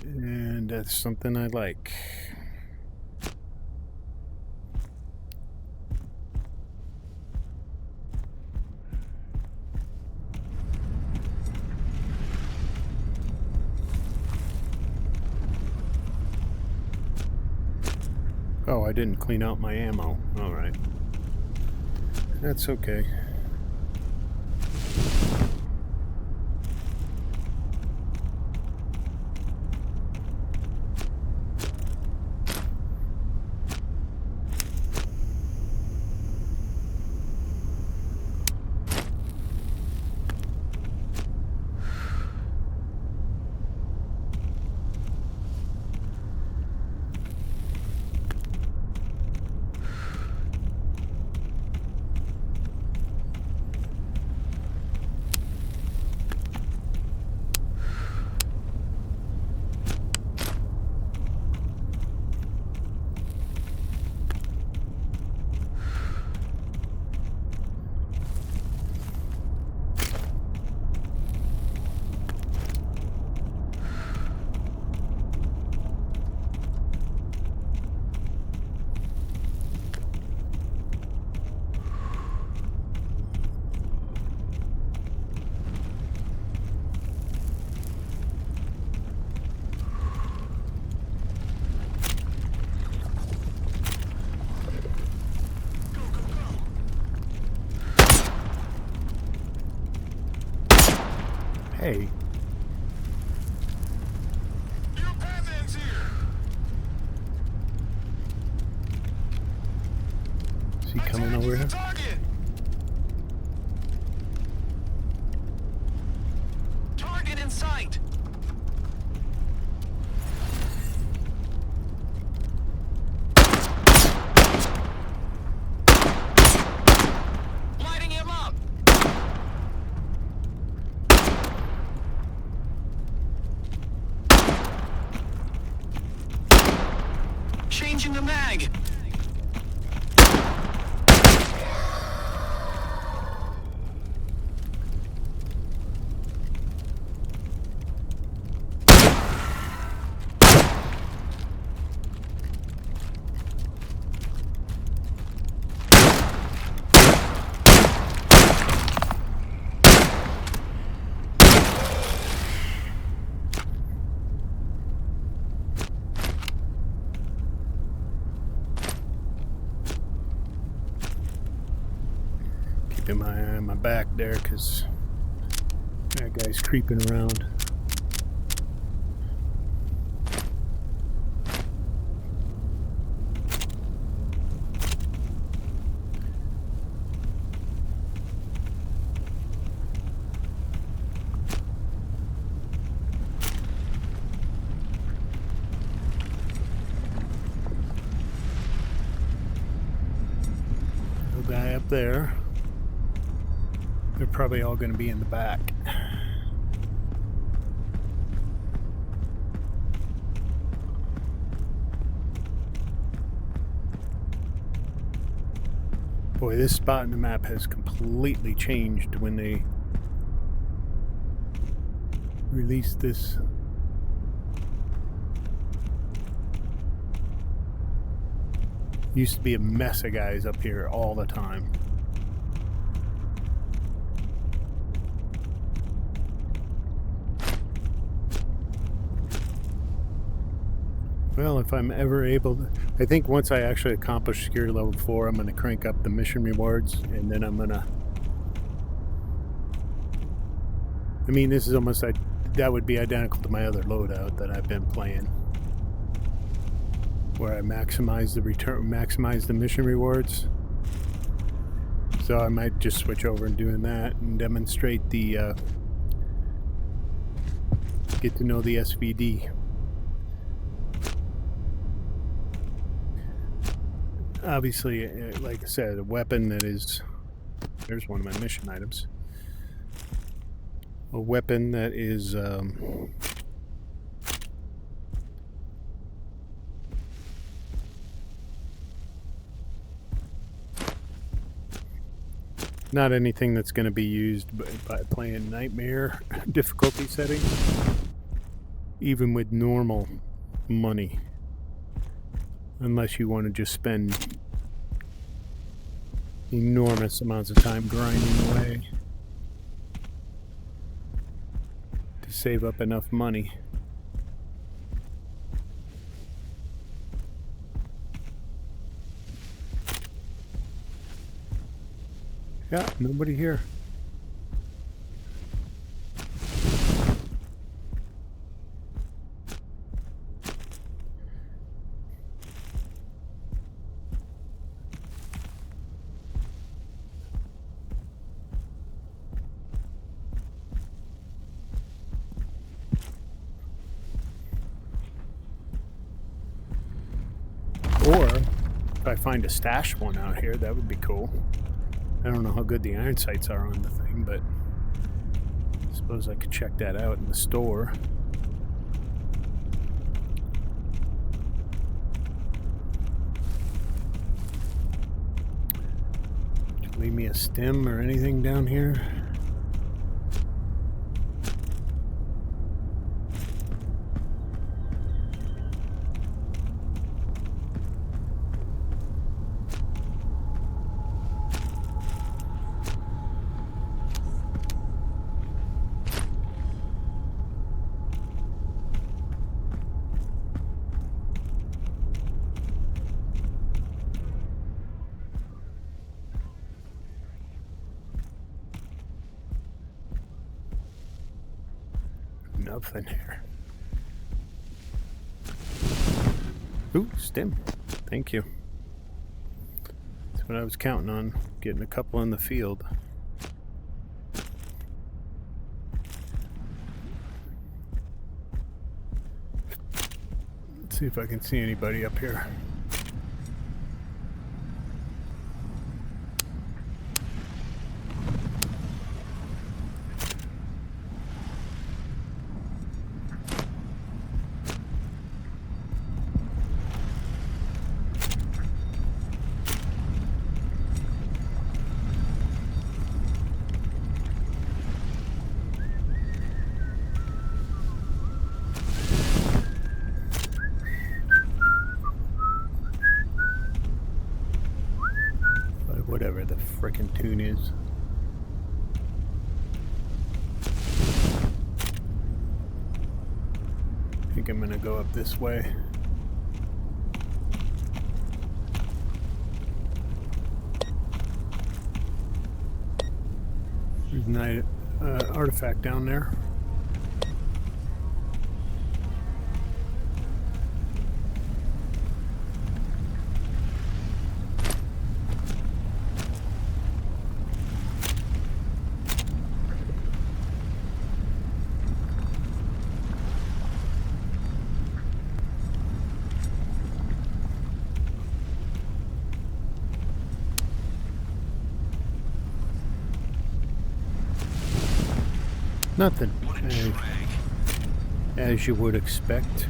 And that's something I like. Oh, I didn't clean out my ammo. Alright. That's okay. Hey, Your path here. is he coming Attacking over the here? target. Target in sight. Lighting him up. Changing the mag. Keeping my eye on my back there because that guy's creeping around. No guy up there. They're probably all going to be in the back. Boy, this spot in the map has completely changed when they released this. Used to be a mess of guys up here all the time. Well, if I'm ever able to, I think once I actually accomplish security level 4, I'm going to crank up the mission rewards, and then I'm going to, I mean, this is almost like, that would be identical to my other loadout that I've been playing, where I maximize the mission rewards. So I might just switch over and doing that and demonstrate the, get to know the SVD. Obviously, like I said, a weapon that is, there's one of my mission items. A weapon that is not anything that's going to be used by playing nightmare difficulty setting, even with normal money, unless you want to just spend enormous amounts of time grinding away to save up enough money. Yeah, nobody here. Or if I find a stash one out here, that would be cool. I don't know how good the iron sights are on the thing, but I suppose I could check that out in the store. Did you leave me a stem or anything down here? Nothing here. Ooh, stim. Thank you. That's what I was counting on, getting a couple in the field. Let's see if I can see anybody up here. Whatever the frickin' tune is. I think I'm gonna go up this way. There's an artifact down there. Nothing, as you would expect.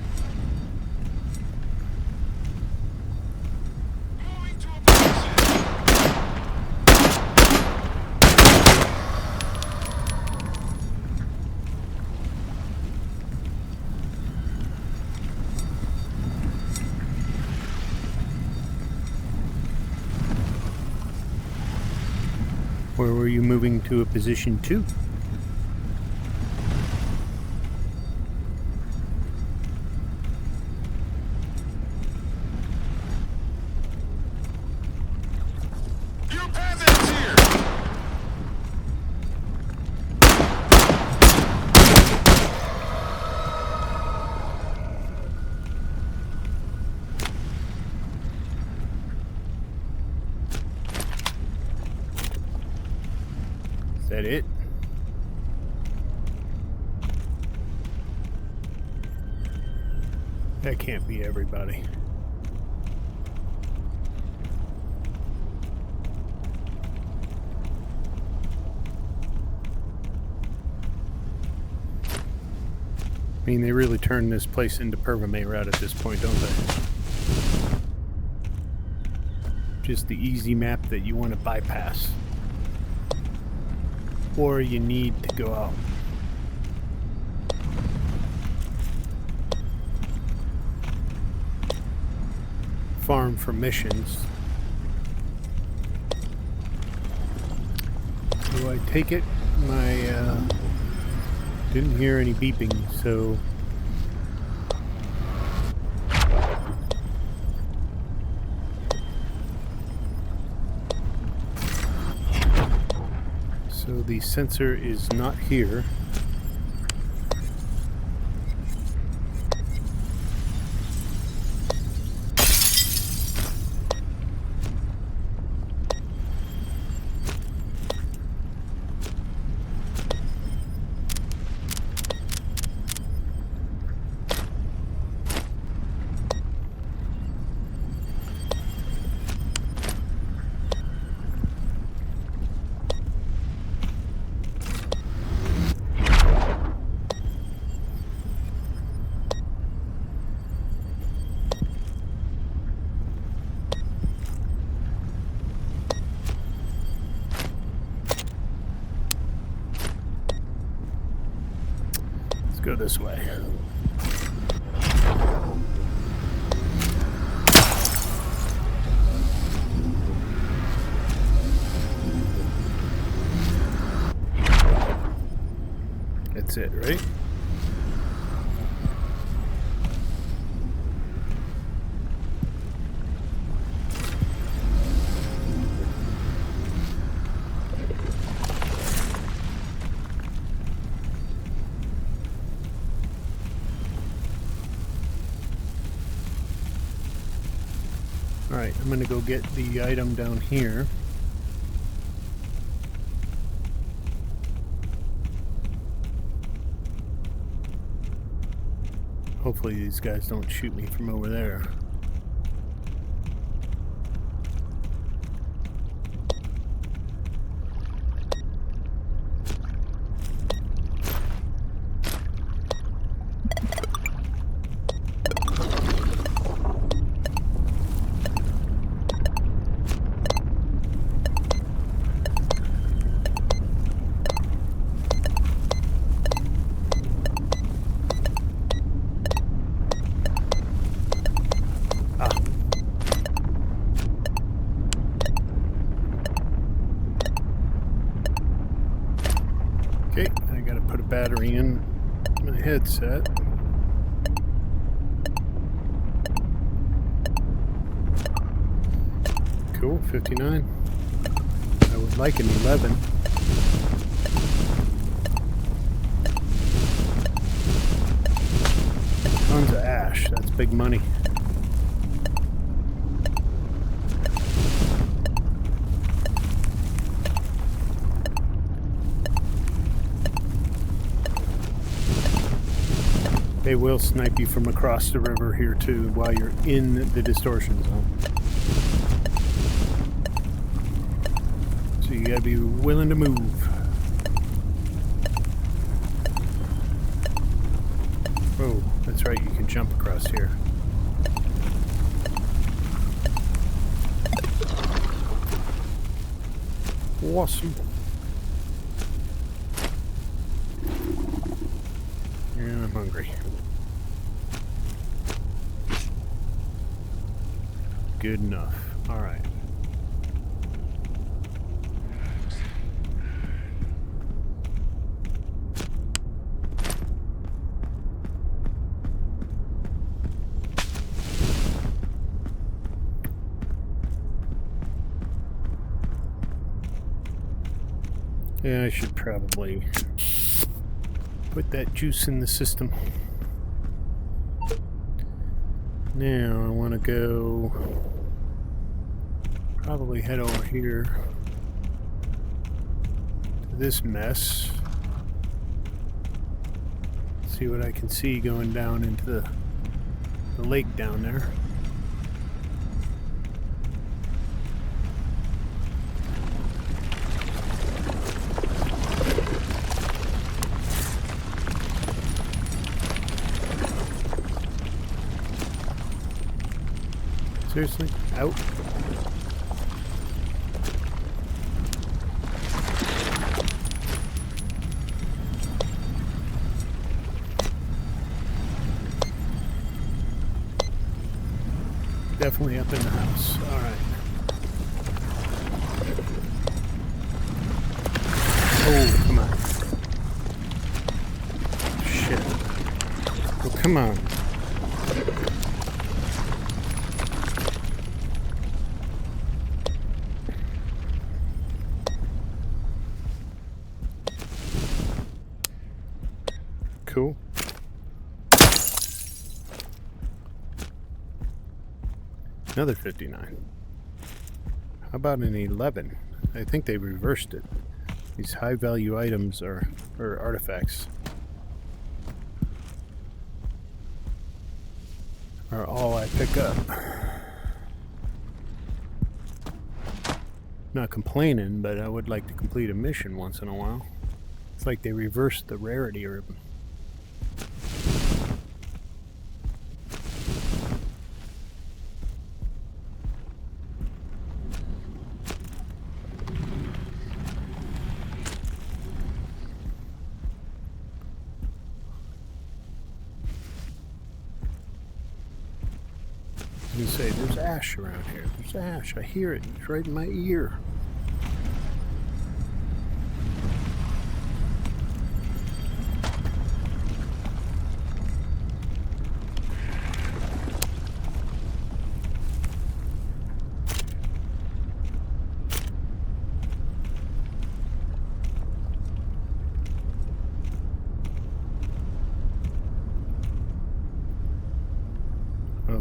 Going to a position. Where were you moving to a position to? Your peasants here. Is that it? That can't be everybody. I mean, they really turned this place into Pervamay at this point, don't they? Just the easy map that you want to bypass. Or you need to go out. Farm for missions. So I take it my didn't hear any beeping, so the sensor is not here. Go this way. That's it, right? Alright, I'm gonna go get the item down here. Hopefully these guys don't shoot me from over there. Okay, I gotta put a battery in my headset. Cool, 59. I would like an 11. Tons of ash, that's big money. They will snipe you from across the river here too while you're in the distortion zone. So you gotta be willing to move. Oh, that's right, you can jump across here. Awesome. Yeah, I'm hungry. Good enough. All right. Yeah, I should probably put that juice in the system. Now I want to go probably head over here to this mess. See what I can see going down into the lake down there. Seriously? Out? Definitely up in the house. All right. Oh, come on. Shit. Oh, come on. Cool. Another 59. How about an 11? I think they reversed it. These high value items or artifacts are all I pick up. Not complaining, but I would like to complete a mission once in a while. It's like they reversed the rarity or you say there's ash around here. There's ash. I hear it. It's right in my ear.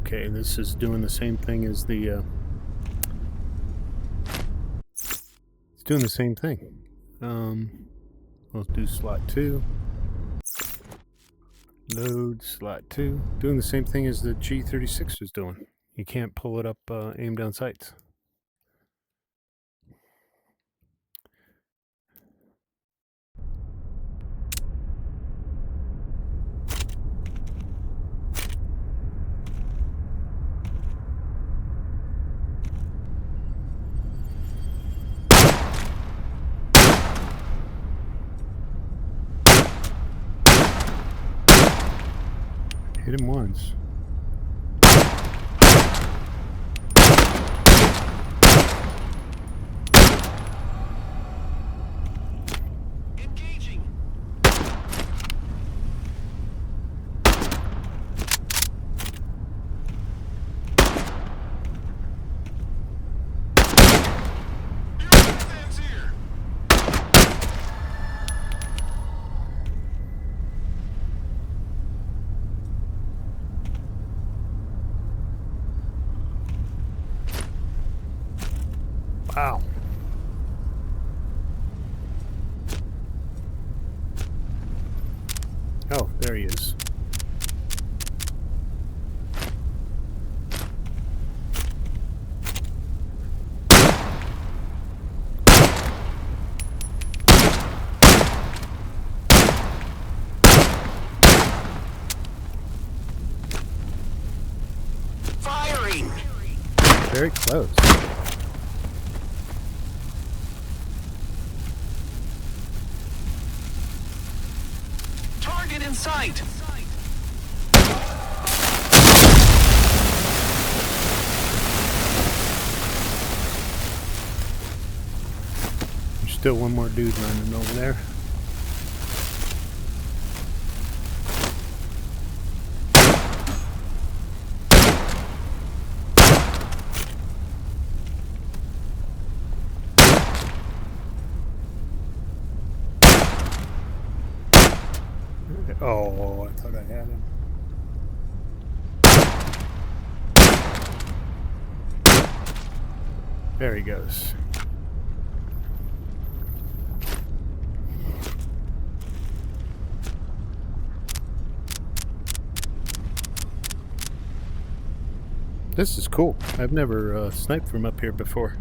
Okay, this is doing the same thing as the, it's doing the same thing. We'll do slot 2. Load slot 2. Doing the same thing as the G36 was doing. You can't pull it up aim down sights. Hit him once. Engaging. Your path ends here. Wow. Oh, there he is. Firing. Very close. Target in sight. There's still one more dude running over there. Oh, I thought I had him. There he goes. This is cool. I've never sniped from up here before.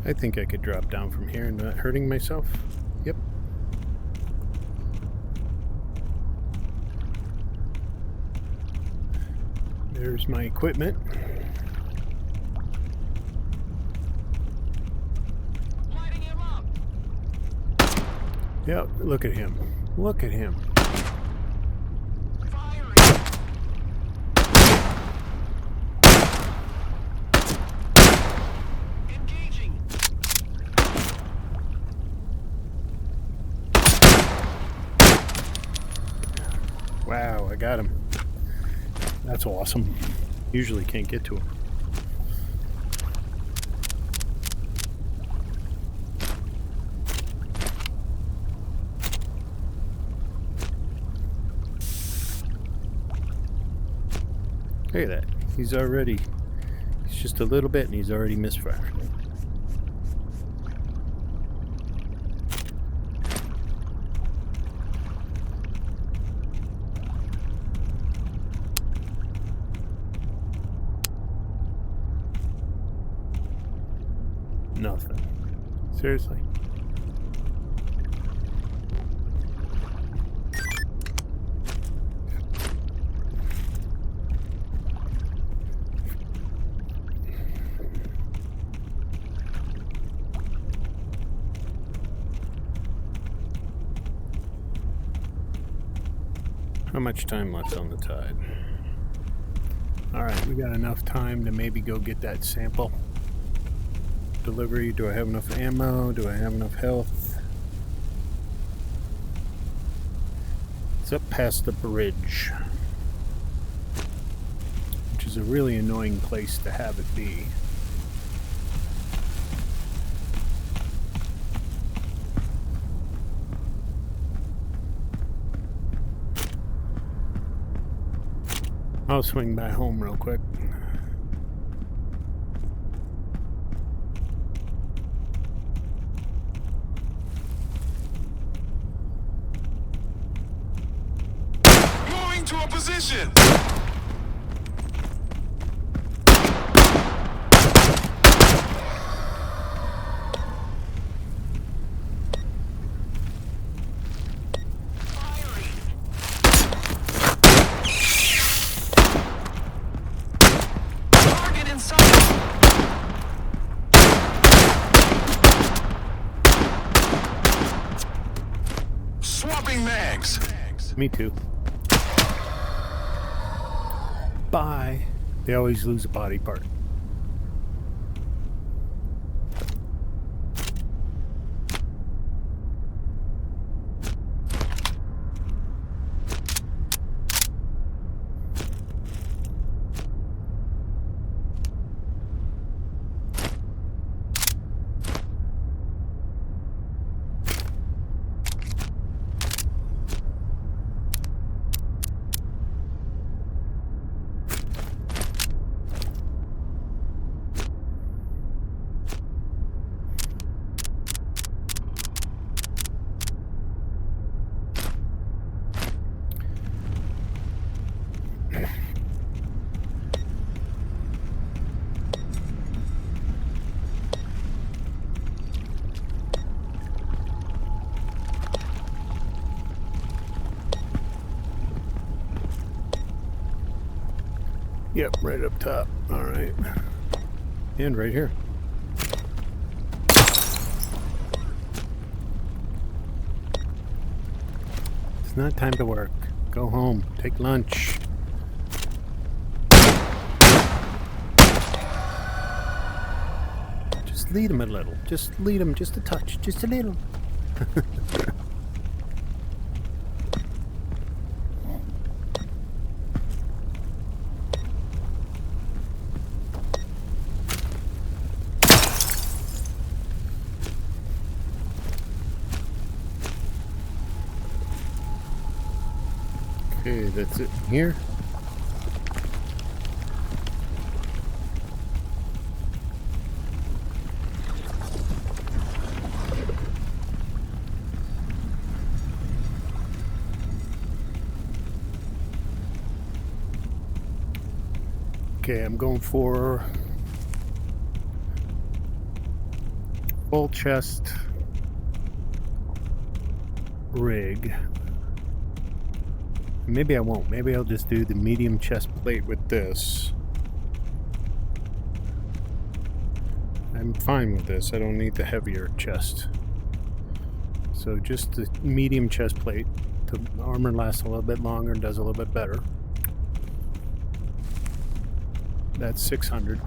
I think I could drop down from here and not hurting myself. Yep. There's my equipment. Lighting him up. Yep, look at him. Look at him. Firing. Engaging. Wow, I got him. That's awesome. Usually can't get to him. Look at that. He's just a little bit and he's already misfired. Nothing. Seriously. How much time left on the tide? Alright, we got enough time to maybe go get that sample. Delivery, do I have enough ammo? Do I have enough health? It's up past the bridge, which is a really annoying place to have it be. I'll swing by home real quick. Moving to a position. Target in sight. Swapping mags. Me too. Bye. They always lose a body part. Yep, right up top. Alright. And right here. It's not time to work. Go home. Take lunch. Just lead him a little. Just lead him just a touch. Just a little. Okay, that's it here. Okay, I'm going for full chest rig. Maybe I won't. Maybe I'll just do the medium chest plate with this. I'm fine with this. I don't need the heavier chest. So just the medium chest plate. The armor lasts a little bit longer and does a little bit better. That's 600.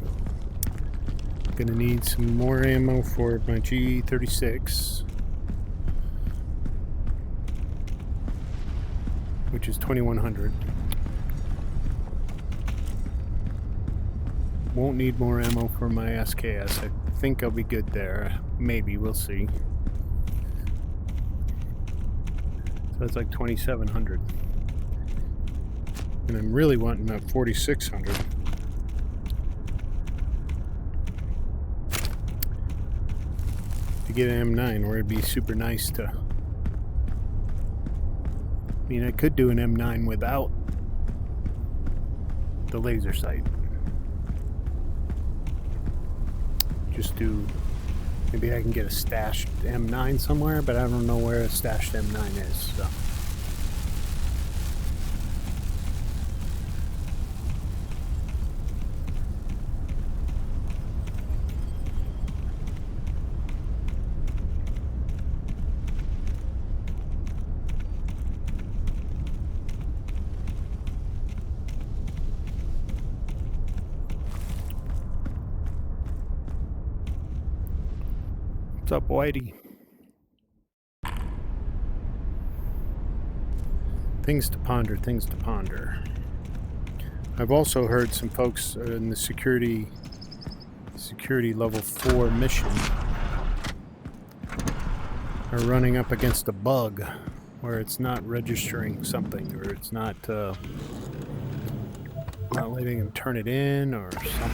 Gonna need some more ammo for my G36, which is 2100. Won't need more ammo for my SKS. I think I'll be good there. Maybe, we'll see. So it's like 2700. And I'm really wanting that 4600. To get an M9, where it'd be super nice to... I mean, I could do an M9 without the laser sight. Just do... Maybe I can get a stashed M9 somewhere, but I don't know where a stashed M9 is, so... What's up, Whitey? Things to ponder, things to ponder. I've also heard some folks in the security level 4 mission are running up against a bug where it's not registering something, or it's not letting them turn it in or something.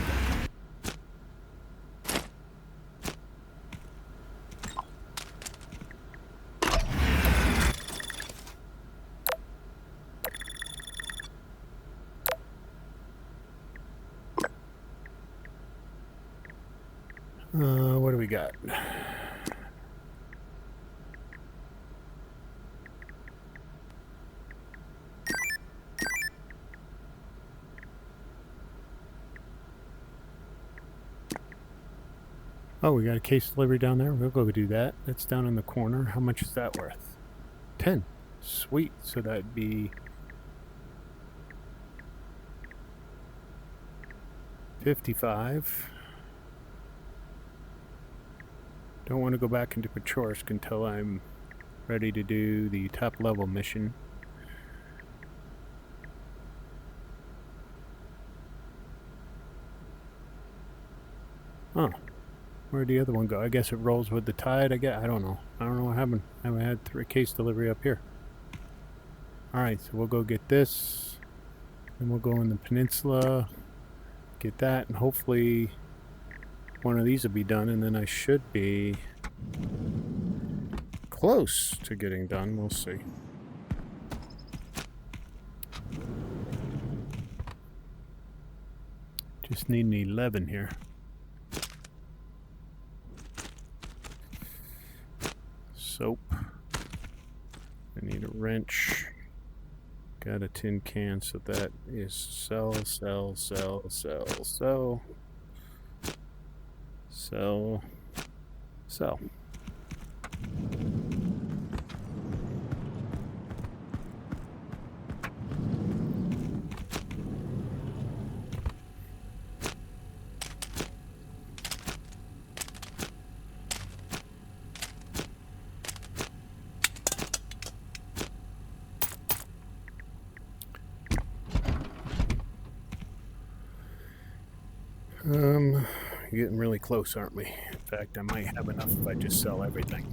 What do we got? Oh, we got a case delivery down there. We'll go do that. That's down in the corner. How much is that worth? 10. Sweet. So that'd be 55. Don't want to go back into Pechorsk until I'm ready to do the top level mission. Oh, where'd the other one go? I guess it rolls with the tide. I don't know. I don't know what happened. I haven't had a case delivery up here. Alright, so we'll go get this. Then we'll go in the peninsula. Get that, and hopefully one of these will be done, and then I should be close to getting done. We'll see. Just need an 11 here. Soap. I need a wrench. Got a tin can, so that is sell. Getting really close, aren't we? In fact, I might have enough if I just sell everything.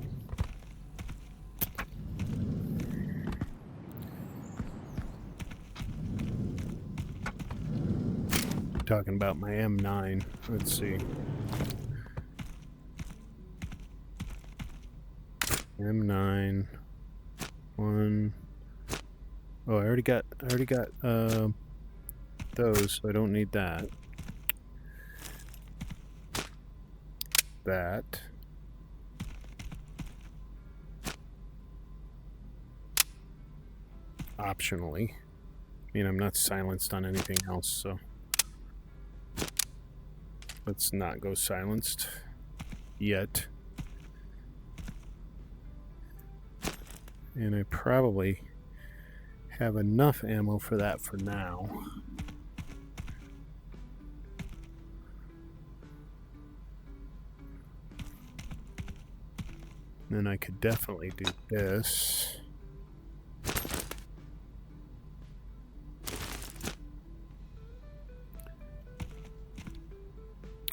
Talking about my M9. Let's see. M9 one. Oh, I already got those, so I don't need that. That. Optionally. I mean, I'm not silenced on anything else, so let's not go silenced yet. And I probably have enough ammo for that for now. Then I could definitely do this.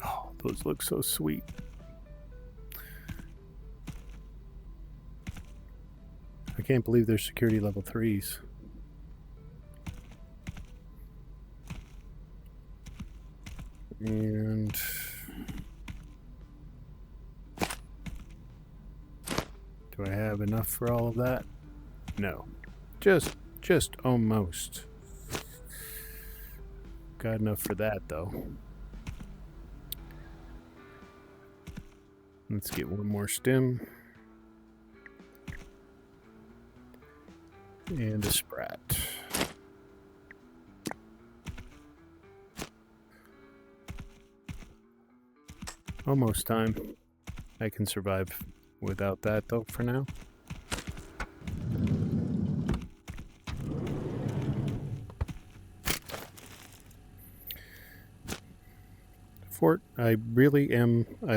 Oh, those look so sweet. I can't believe they're security level 3s. And do I have enough for all of that? No. Just almost. Got enough for that, though. Let's get one more stim. And a sprat. Almost time. I can survive without that, though, for now. Fort, I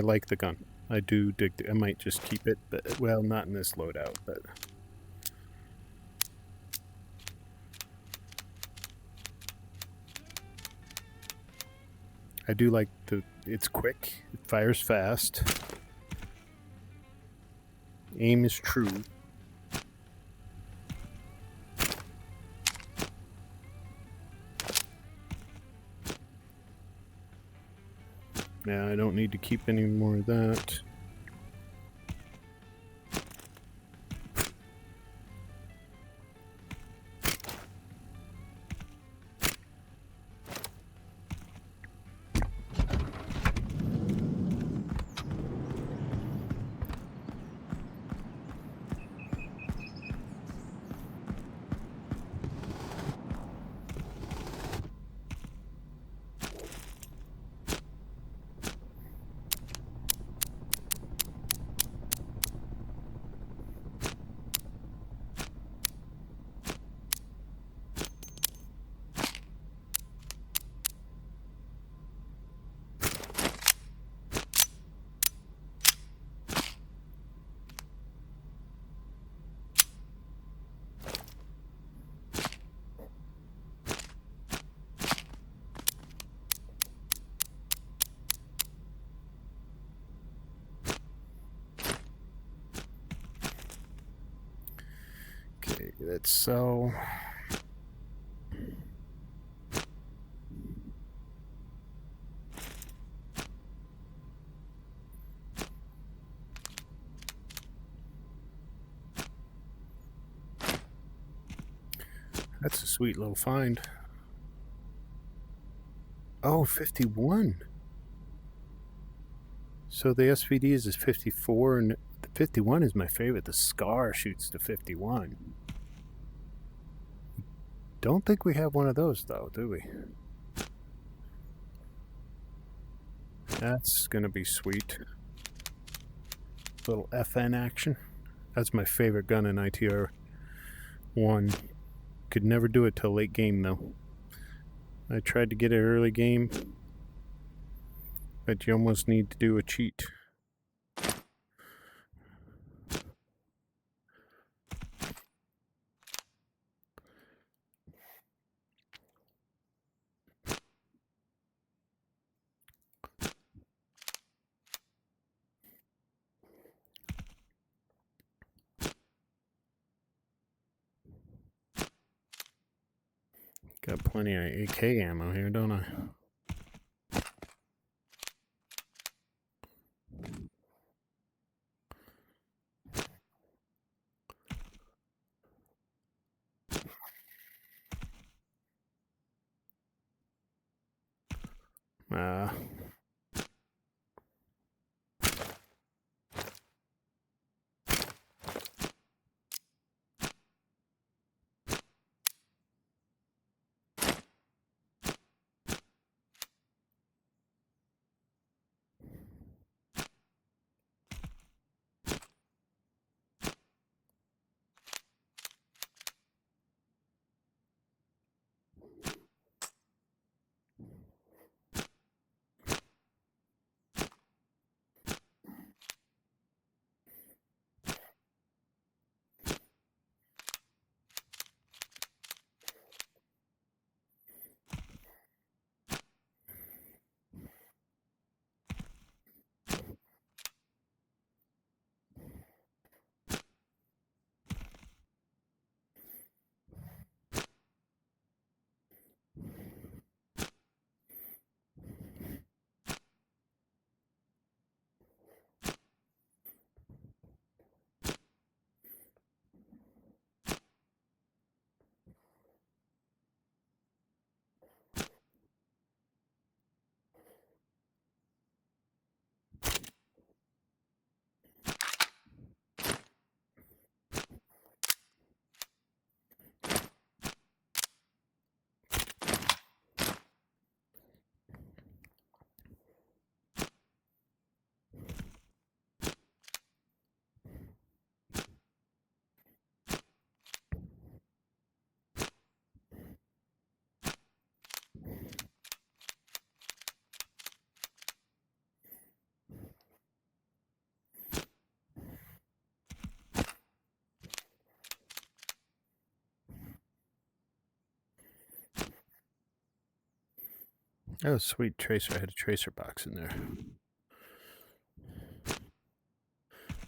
like the gun. I do dig. I might just keep it, but well, not in this loadout, but. I do like it's quick, it fires fast, aim is true. Now I don't need to keep any more of that. Okay, let's sell. That's a sweet little find. Oh, 51. So the SVD is 54, and the 51 is my favorite. The Scar shoots to 51. Don't think we have one of those, though, do we? That's gonna be sweet. Little FN action. That's my favorite gun in ITR 1. Could never do it till late game, though. I tried to get it early game, but you almost need to do a cheat. Got plenty of AK ammo here, don't I? Ah. Oh, sweet tracer. I had a tracer box in there.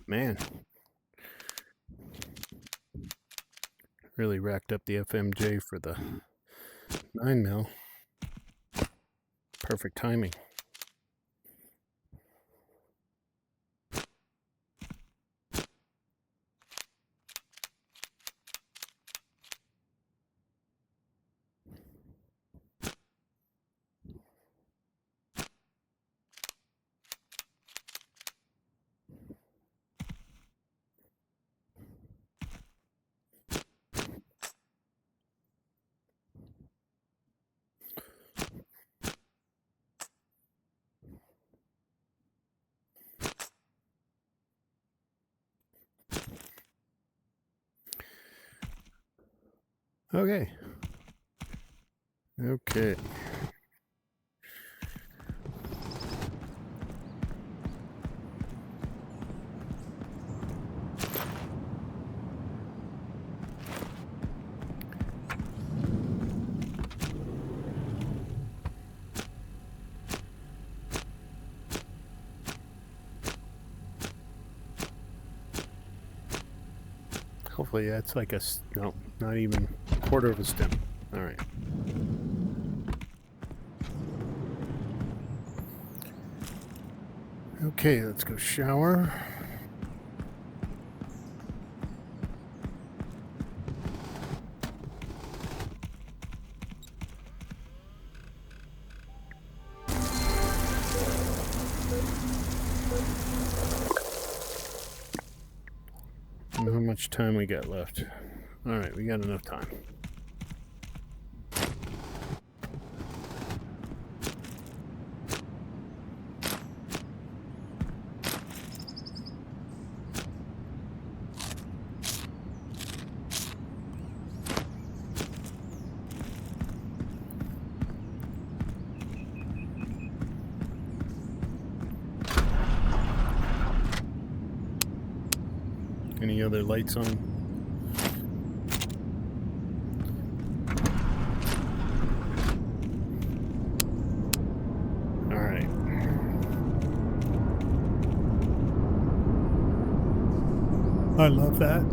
Man, really racked up the FMJ for the 9 mil. Perfect timing. Okay. Okay. Hopefully that's like no, not even a quarter of a stem. All right. Okay, let's go shower. And how much time we got left? All right, we got enough time. Any other lights on? All right. I love that.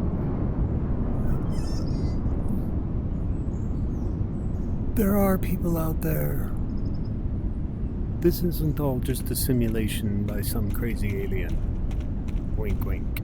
There are people out there. This isn't all just a simulation by some crazy alien. Wink, wink.